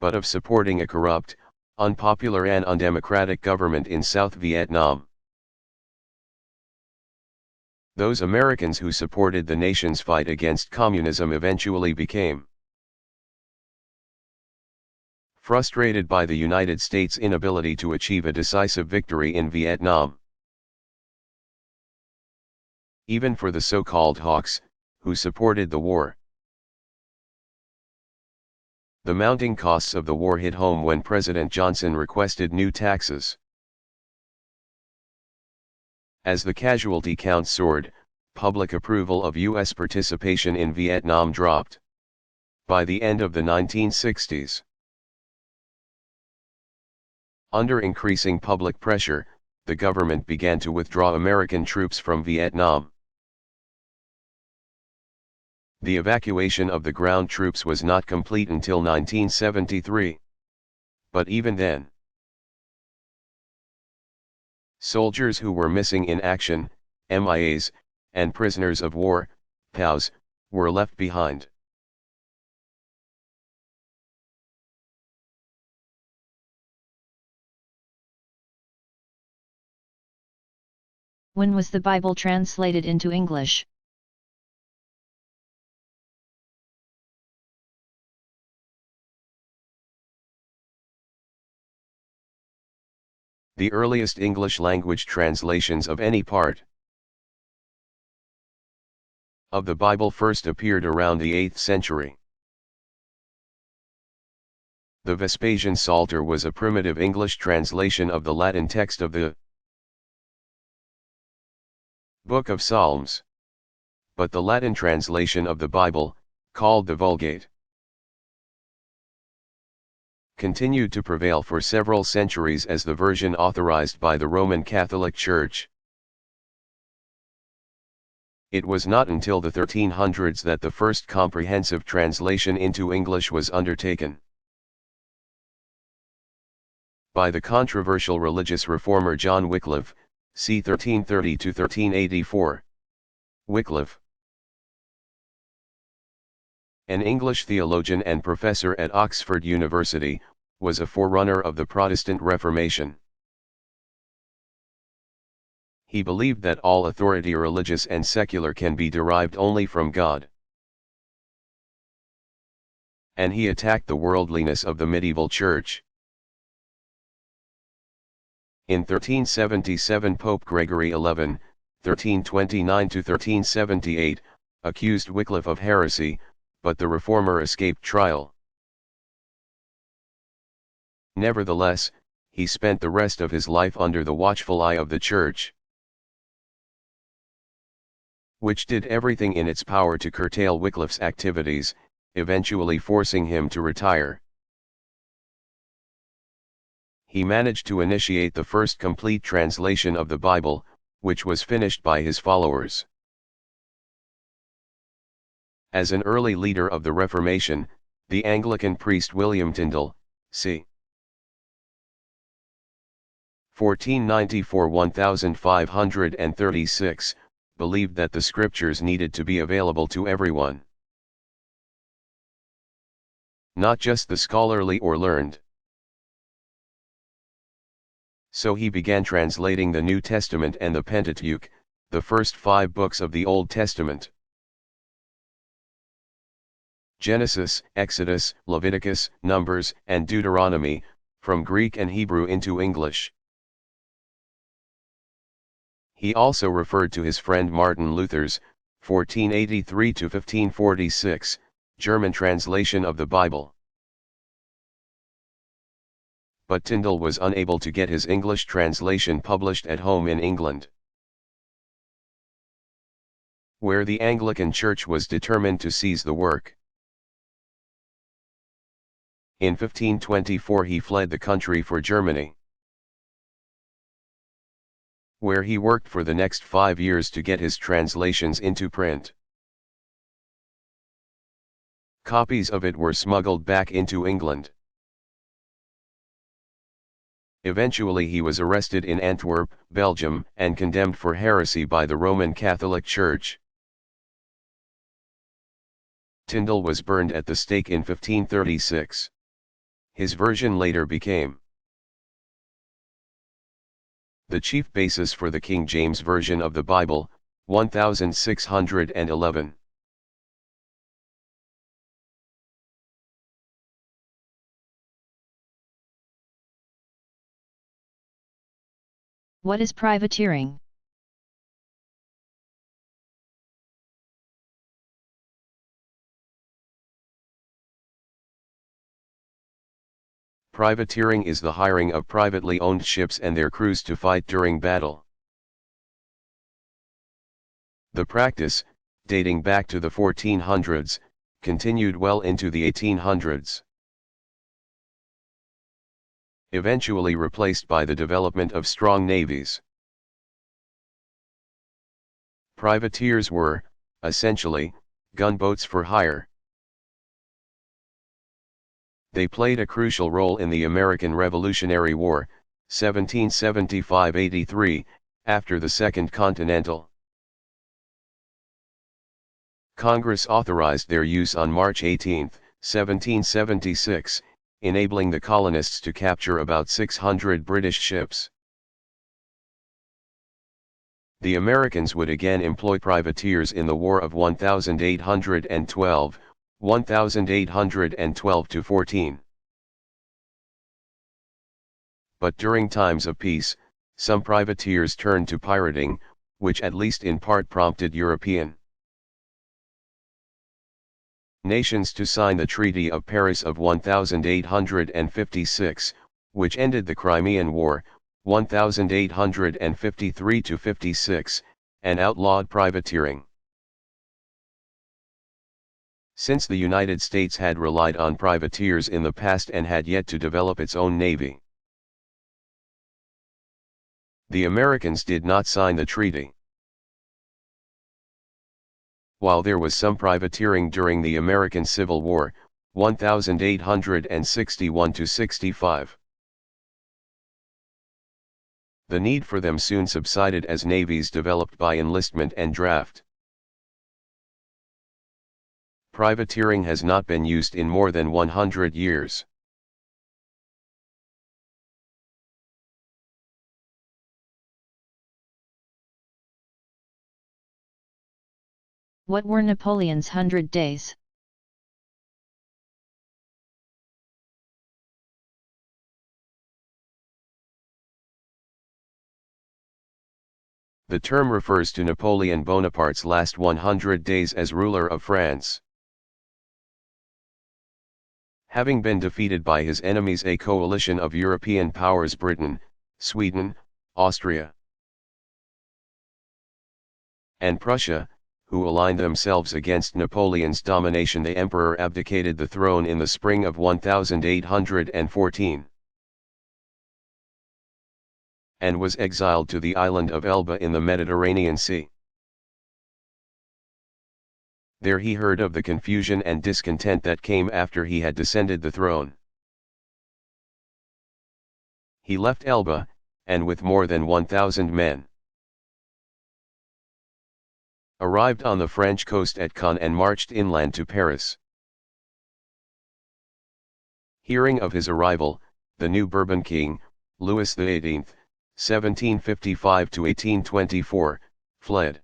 but of supporting a corrupt, unpopular and undemocratic government in South Vietnam. Those Americans who supported the nation's fight against communism eventually became frustrated by the United States' inability to achieve a decisive victory in Vietnam. Even for the so-called hawks, who supported the war, the mounting costs of the war hit home when President Johnson requested new taxes. As the casualty count soared, public approval of U.S. participation in Vietnam dropped. By the end of the 1960s, under increasing public pressure, the government began to withdraw American troops from Vietnam. The evacuation of the ground troops was not complete until 1973. But even then, soldiers who were missing in action, MIAs, and prisoners of war, POWs, were left behind. When was the Bible translated into English? The earliest English-language translations of any part of the Bible first appeared around the 8th century. The Vespasian Psalter was a primitive English translation of the Latin text of the Book of Psalms. But the Latin translation of the Bible, called the Vulgate, continued to prevail for several centuries as the version authorized by the Roman Catholic Church. It was not until the 1300s that the first comprehensive translation into English was undertaken by the controversial religious reformer John Wycliffe, c. 1330–1384. Wycliffe, an English theologian and professor at Oxford University, was a forerunner of the Protestant Reformation. He believed that all authority, religious and secular, can be derived only from God. And he attacked the worldliness of the medieval church. In 1377 Pope Gregory XI, 1329–1378, accused Wycliffe of heresy, but the reformer escaped trial. Nevertheless, he spent the rest of his life under the watchful eye of the Church. which did everything in its power to curtail Wycliffe's activities, eventually forcing him to retire. He managed to initiate the first complete translation of the Bible, which was finished by his followers. As an early leader of the Reformation, the Anglican priest William Tyndale, c. 1494–1536, believed that the scriptures needed to be available to everyone, not just the scholarly or learned. So he began translating the New Testament and the Pentateuch, the first 5 books of the Old Testament. Genesis, Exodus, Leviticus, Numbers, and Deuteronomy, from Greek and Hebrew into English. He also referred to his friend Martin Luther's, 1483–1546, German translation of the Bible. But Tyndale was unable to get his English translation published at home in England, where the Anglican Church was determined to seize the work. In 1524 he fled the country for Germany, where he worked for the next 5 years to get his translations into print. Copies of it were smuggled back into England. Eventually he was arrested in Antwerp, Belgium, and condemned for heresy by the Roman Catholic Church. Tyndale was burned at the stake in 1536. His version later became the chief basis for the King James Version of the Bible, 1611. What is privateering? Privateering is the hiring of privately owned ships and their crews to fight during battle. The practice, dating back to the 1400s, continued well into the 1800s. Eventually replaced by the development of strong navies. Privateers were, essentially, gunboats for hire. They played a crucial role in the American Revolutionary War, 1775–83, after the Second Continental. Congress authorized their use on March 18, 1776, enabling the colonists to capture about 600 British ships. The Americans would again employ privateers in the War of 1812, 1812–14. But during times of peace, some privateers turned to pirating, which at least in part prompted European nations to sign the Treaty of Paris of 1856, which ended the Crimean War, 1853–56, and outlawed privateering. Since the United States had relied on privateers in the past and had yet to develop its own navy, the Americans did not sign the treaty. While there was some privateering during the American Civil War, 1861–65, the need for them soon subsided as navies developed by enlistment and draft. Privateering has not been used in more than 100 years. What were Napoleon's 100 days? The term refers to Napoleon Bonaparte's last 100 days as ruler of France. Having been defeated by his enemies, a coalition of European powers, Britain, Sweden, Austria, and Prussia, who aligned themselves against Napoleon's domination. The emperor abdicated the throne in the spring of 1814, and was exiled to the island of Elba in the Mediterranean Sea. There he heard of the confusion and discontent that came after he had descended the throne. He left Elba, and with more than 1,000 men, arrived on the French coast at Caen and marched inland to Paris. Hearing of his arrival, the new Bourbon king, Louis XVIII, 1755 to 1824, fled.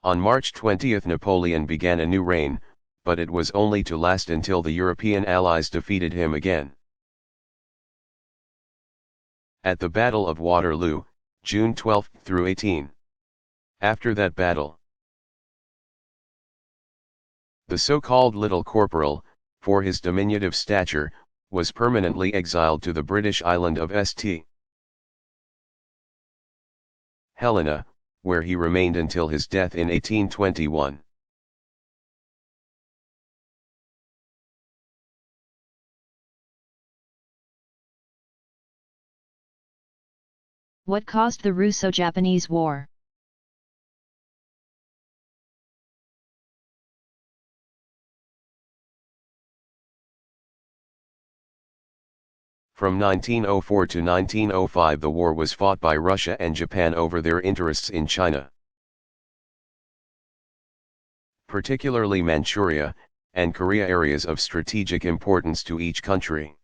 On March 20 Napoleon began a new reign, but it was only to last until the European allies defeated him again. At the Battle of Waterloo, June 12 through 18. After that battle, the so-called Little Corporal, for his diminutive stature, was permanently exiled to the British island of St. Helena, where he remained until his death in 1821. What caused the Russo-Japanese War? From 1904 to 1905 the war was fought by Russia and Japan over their interests in China, particularly Manchuria and Korea, areas of strategic importance to each country.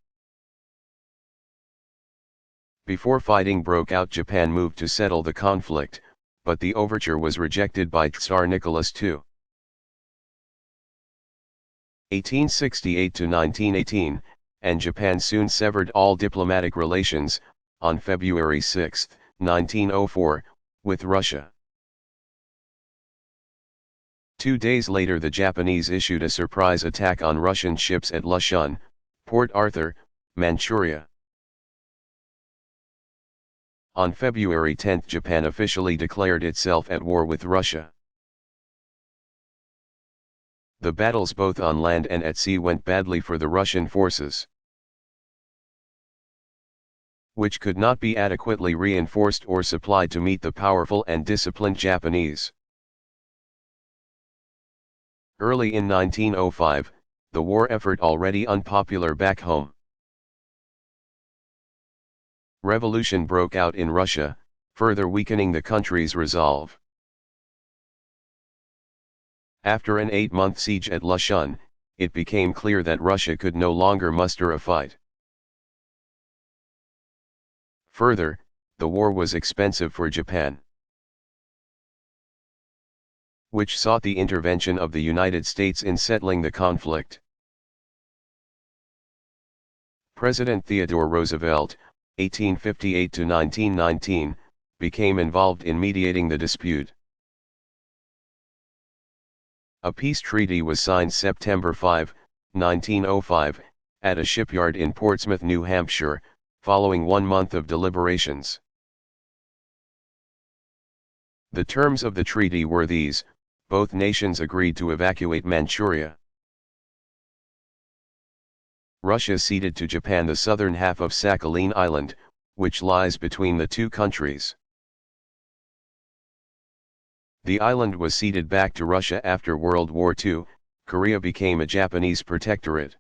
Before fighting broke out, Japan moved to settle the conflict, but the overture was rejected by Tsar Nicholas II. 1868 to 1918, and Japan soon severed all diplomatic relations, on February 6, 1904, with Russia. 2 days later the Japanese issued a surprise attack on Russian ships at Lushan, Port Arthur, Manchuria. On February 10 Japan officially declared itself at war with Russia. The battles both on land and at sea went badly for the Russian forces, which could not be adequately reinforced or supplied to meet the powerful and disciplined Japanese. Early in 1905, the war effort already unpopular back home, revolution broke out in Russia, further weakening the country's resolve. After an 8-month siege at Lushan, it became clear that Russia could no longer muster a fight. Further, the war was expensive for Japan, which sought the intervention of the United States in settling the conflict. President Theodore Roosevelt, 1858 to 1919, became involved in mediating the dispute. A peace treaty was signed September 5, 1905, at a shipyard in Portsmouth, New Hampshire, following 1 month of deliberations. The terms of the treaty were these: both nations agreed to evacuate Manchuria. Russia ceded to Japan the southern half of Sakhalin Island, which lies between the two countries. The island was ceded back to Russia after World War II. Korea became a Japanese protectorate,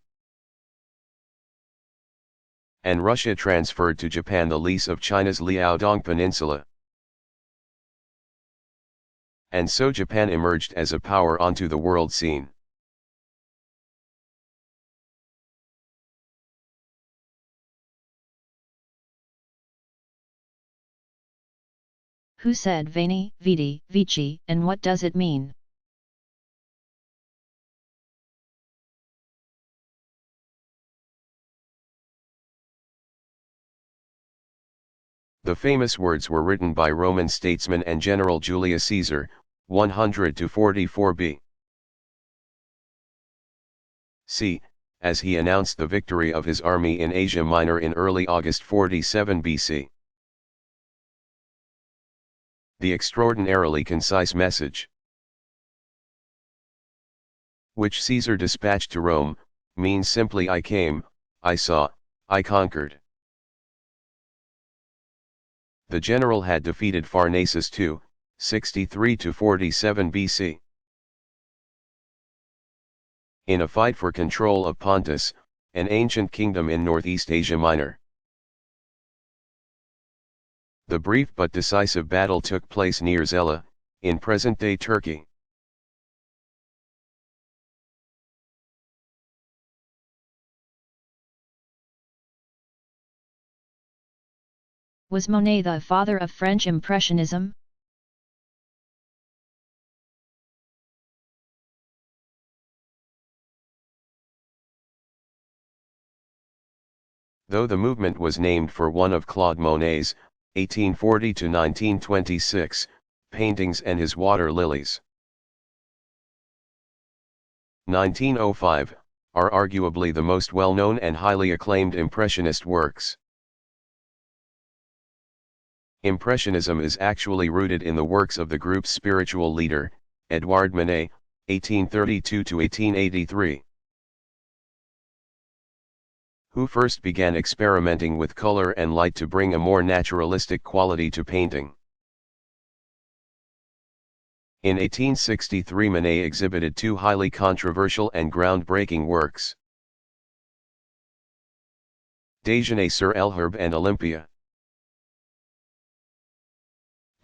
and Russia transferred to Japan the lease of China's Liaodong Peninsula. And so Japan emerged as a power onto the world scene. Who said Veni, Vidi, Vici, and what does it mean? The famous words were written by Roman statesman and general Julius Caesar, 100–44 B.C., as he announced the victory of his army in Asia Minor in early August 47 BC. The extraordinarily concise message which Caesar dispatched to Rome, means simply I came, I saw, I conquered. The general had defeated Pharnaces II, 63–47 BC. In a fight for control of Pontus, an ancient kingdom in Northeast Asia Minor. The brief but decisive battle took place near Zela, in present-day Turkey. Was Monet the father of French Impressionism? Though the movement was named for one of Claude Monet's, 1840–1926, paintings and his water lilies. 1905, are arguably the most well-known and highly acclaimed Impressionist works. Impressionism is actually rooted in the works of the group's spiritual leader, Edouard Manet, 1832–1883. Who first began experimenting with color and light to bring a more naturalistic quality to painting. In 1863 Manet exhibited two highly controversial and groundbreaking works. Déjeuner sur l'herbe and Olympia.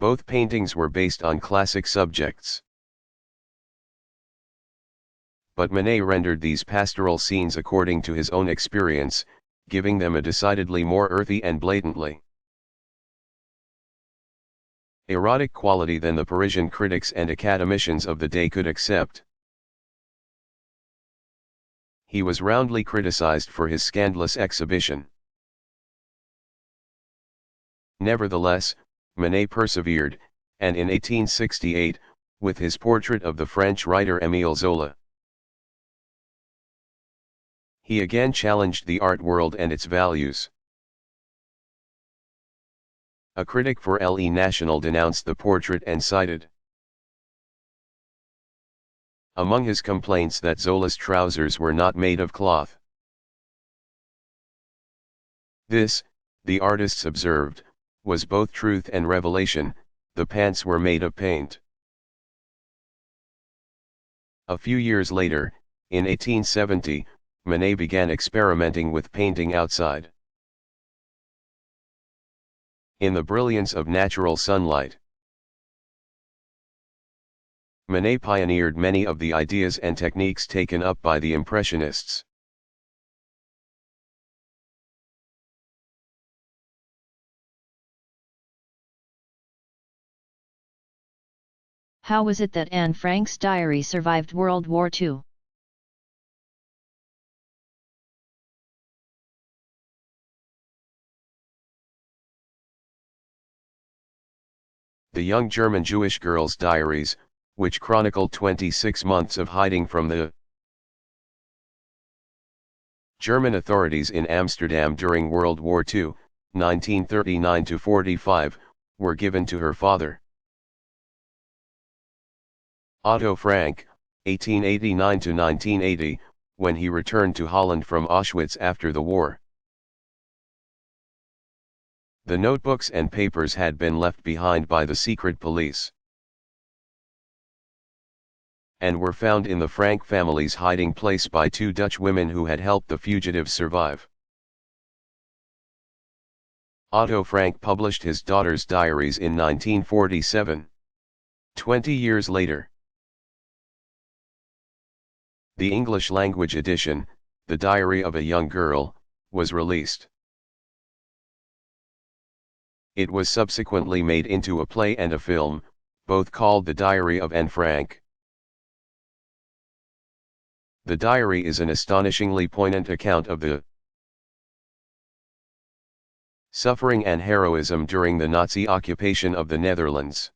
Both paintings were based on classic subjects. But Manet rendered these pastoral scenes according to his own experience, giving them a decidedly more earthy and blatantly erotic quality than the Parisian critics and academicians of the day could accept. He was roundly criticized for his scandalous exhibition. Nevertheless, Manet persevered, and in 1868, with his portrait of the French writer Émile Zola, he again challenged the art world and its values. A critic for Le National denounced the portrait and cited among his complaints that Zola's trousers were not made of cloth. This, the artists observed, was both truth and revelation. The pants were made of paint. A few years later, in 1870, Manet began experimenting with painting outside, in the brilliance of natural sunlight. Manet pioneered many of the ideas and techniques taken up by the Impressionists. How was it that Anne Frank's diary survived World War II? The young German Jewish girl's diaries, which chronicled 26 months of hiding from the German authorities in Amsterdam during World War II, 1939–45, were given to her father, Otto Frank, 1889–1980, when he returned to Holland from Auschwitz after the war. The notebooks and papers had been left behind by the secret police, and were found in the Frank family's hiding place by two Dutch women who had helped the fugitives survive. Otto Frank published his daughter's diaries in 1947. 20 years later, the English-language edition, The Diary of a Young Girl, was released. It was subsequently made into a play and a film, both called The Diary of Anne Frank. The diary is an astonishingly poignant account of the suffering and heroism during the Nazi occupation of the Netherlands.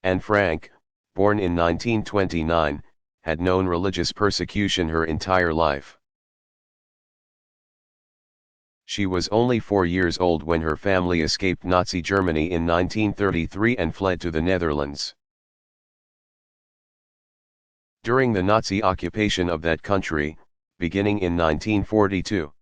Anne Frank, born in 1929, had known religious persecution her entire life. She was only 4 years old when her family escaped Nazi Germany in 1933 and fled to the Netherlands. During the Nazi occupation of that country, beginning in 1942,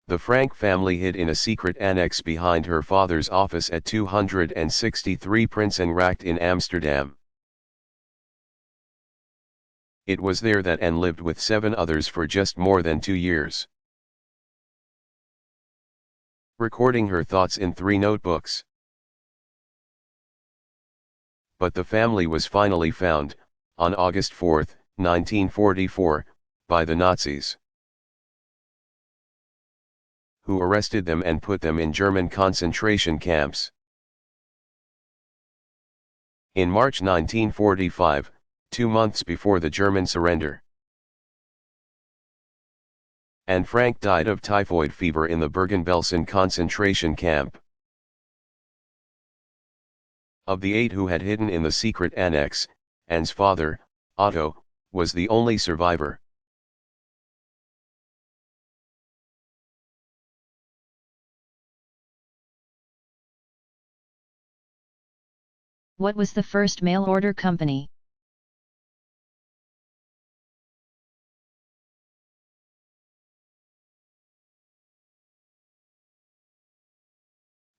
the Frank family hid in a secret annex behind her father's office at 263 Prinsengracht in Amsterdam. It was there that Anne lived with 7 others for just more than 2 years, recording her thoughts in 3 notebooks. But the family was finally found, on August 4, 1944, by the Nazis, who arrested them and put them in German concentration camps. In March 1945, 2 months before the German surrender, Anne Frank died of typhoid fever in the Bergen-Belsen concentration camp. Of the 8 who had hidden in the secret annex, Anne's father, Otto, was the only survivor. What was the first mail order company?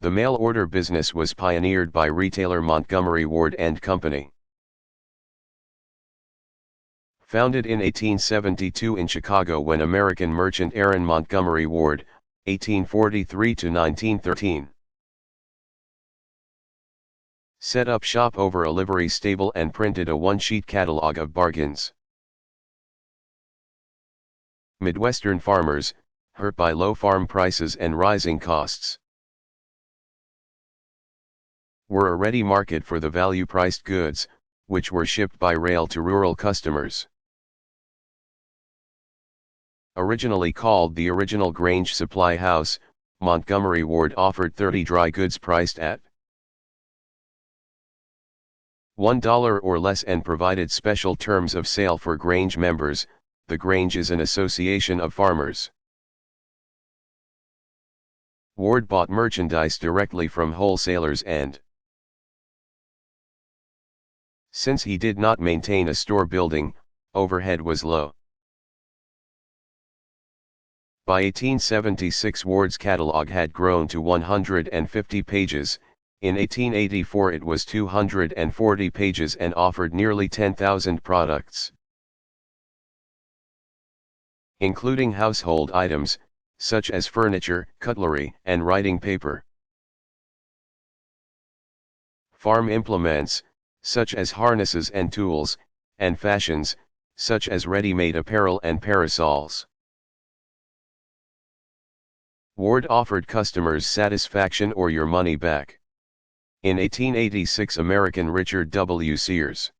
The mail order business was pioneered by retailer Montgomery Ward and Company. Founded in 1872 in Chicago when American merchant Aaron Montgomery Ward, 1843 to 1913, set up shop over a livery stable and printed a one-sheet catalog of bargains. Midwestern farmers, hurt by low farm prices and rising costs, were a ready market for the value-priced goods, which were shipped by rail to rural customers. Originally called the Original Grange Supply House, Montgomery Ward offered 30 dry goods priced at $1 or less and provided special terms of sale for Grange members. The Grange is an association of farmers. Ward bought merchandise directly from wholesalers and, since he did not maintain a store building, overhead was low. By 1876 Ward's catalog had grown to 150 pages, in 1884 it was 240 pages and offered nearly 10,000 products, including household items, such as furniture, cutlery, and writing paper. Farm implements, such as harnesses and tools, and fashions, such as ready-made apparel and parasols. Ward offered customers satisfaction or your money back. In 1886 American Richard W. Sears,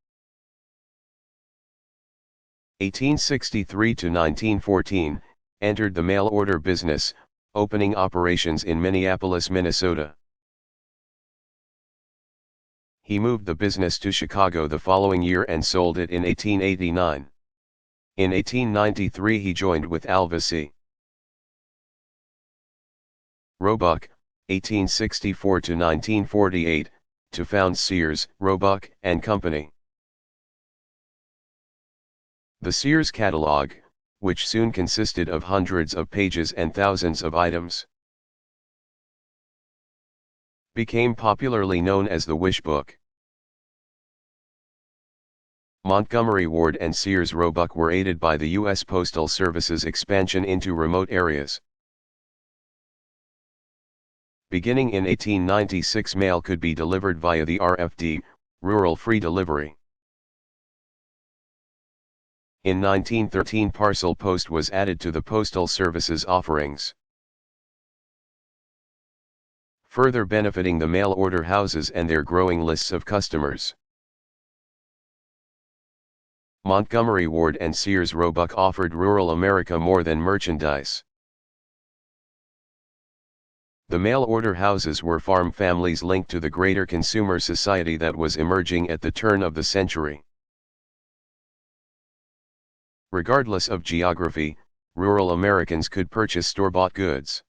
1863 to 1914, entered the mail order business, opening operations in Minneapolis, Minnesota. He moved the business to Chicago the following year and sold it in 1889. In 1893 he joined with Alva C. Roebuck, 1864 to 1948, to found Sears, Roebuck and Company. The Sears catalog, which soon consisted of hundreds of pages and thousands of items, became popularly known as the Wish Book. Montgomery Ward and Sears Roebuck were aided by the U.S. Postal Service's expansion into remote areas. Beginning in 1896 mail could be delivered via the RFD, Rural Free Delivery. In 1913 parcel post was added to the Postal Service's offerings, further benefiting the mail order houses and their growing lists of customers. Montgomery Ward and Sears Roebuck offered rural America more than merchandise. The mail order houses were farm families linked to the greater consumer society that was emerging at the turn of the century. Regardless of geography, rural Americans could purchase store-bought goods.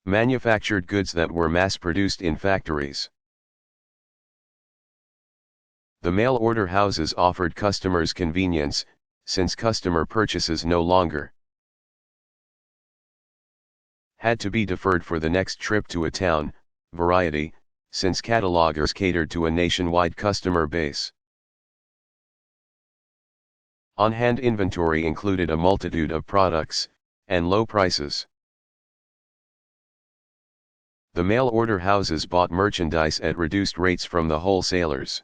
Manufactured goods that were mass-produced in factories. The mail-order houses offered customers convenience, since customer purchases no longer had to be deferred for the next trip to a town. Variety, since catalogers catered to a nationwide customer base. On-hand inventory included a multitude of products, and low prices. The mail-order houses bought merchandise at reduced rates from the wholesalers.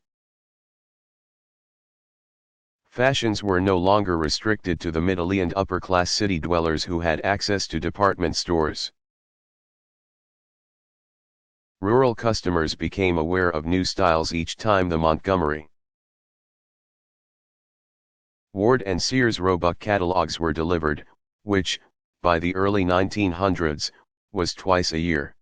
Fashions were no longer restricted to the middle and upper-class city dwellers who had access to department stores. Rural customers became aware of new styles each time the Montgomery, Ward and Sears Roebuck catalogs were delivered, which, by the early 1900s, was twice a year.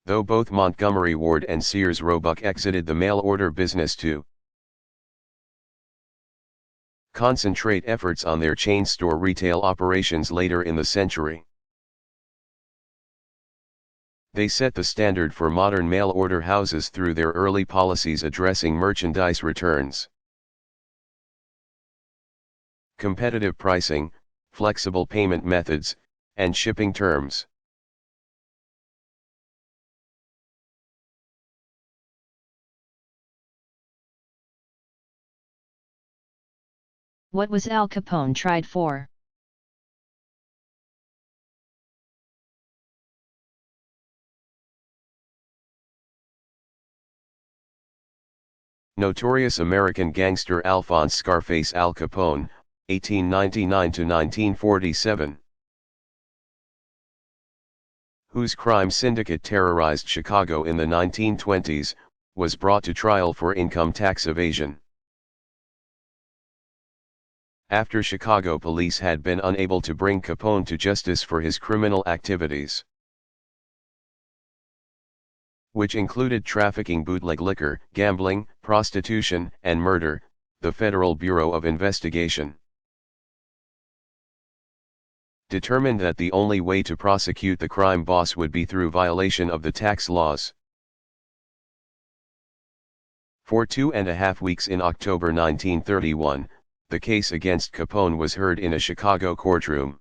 Though both Montgomery Ward and Sears Roebuck exited the mail-order business to concentrate efforts on their chain store retail operations later in the century. They set the standard for modern mail-order houses through their early policies addressing merchandise returns, competitive pricing, flexible payment methods, and shipping terms. What was Al Capone tried for? Notorious American gangster Alphonse Scarface Al Capone, 1899 to 1947. Whose crime syndicate terrorized Chicago in the 1920s, was brought to trial for income tax evasion. After Chicago police had been unable to bring Capone to justice for his criminal activities, which included trafficking bootleg liquor, gambling, prostitution, and murder, the Federal Bureau of Investigation determined that the only way to prosecute the crime boss would be through violation of the tax laws. For 2.5 weeks in October 1931, the case against Capone was heard in a Chicago courtroom.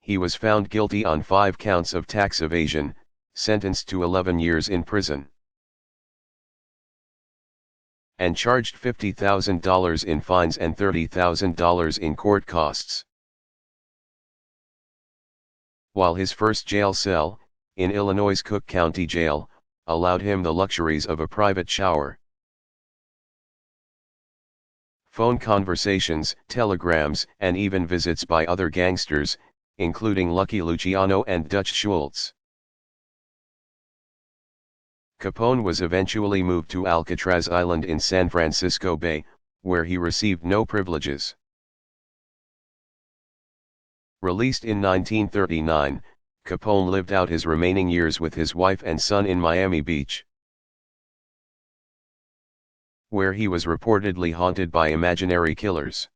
He was found guilty on 5 counts of tax evasion, sentenced to 11 years in prison, and charged $50,000 in fines and $30,000 in court costs. While his first jail cell, in Illinois' Cook County Jail, allowed him the luxuries of a private shower, phone conversations, telegrams, and even visits by other gangsters, including Lucky Luciano and Dutch Schultz. Capone was eventually moved to Alcatraz Island in San Francisco Bay, where he received no privileges. Released in 1939, Capone lived out his remaining years with his wife and son in Miami Beach, where he was reportedly haunted by imaginary killers.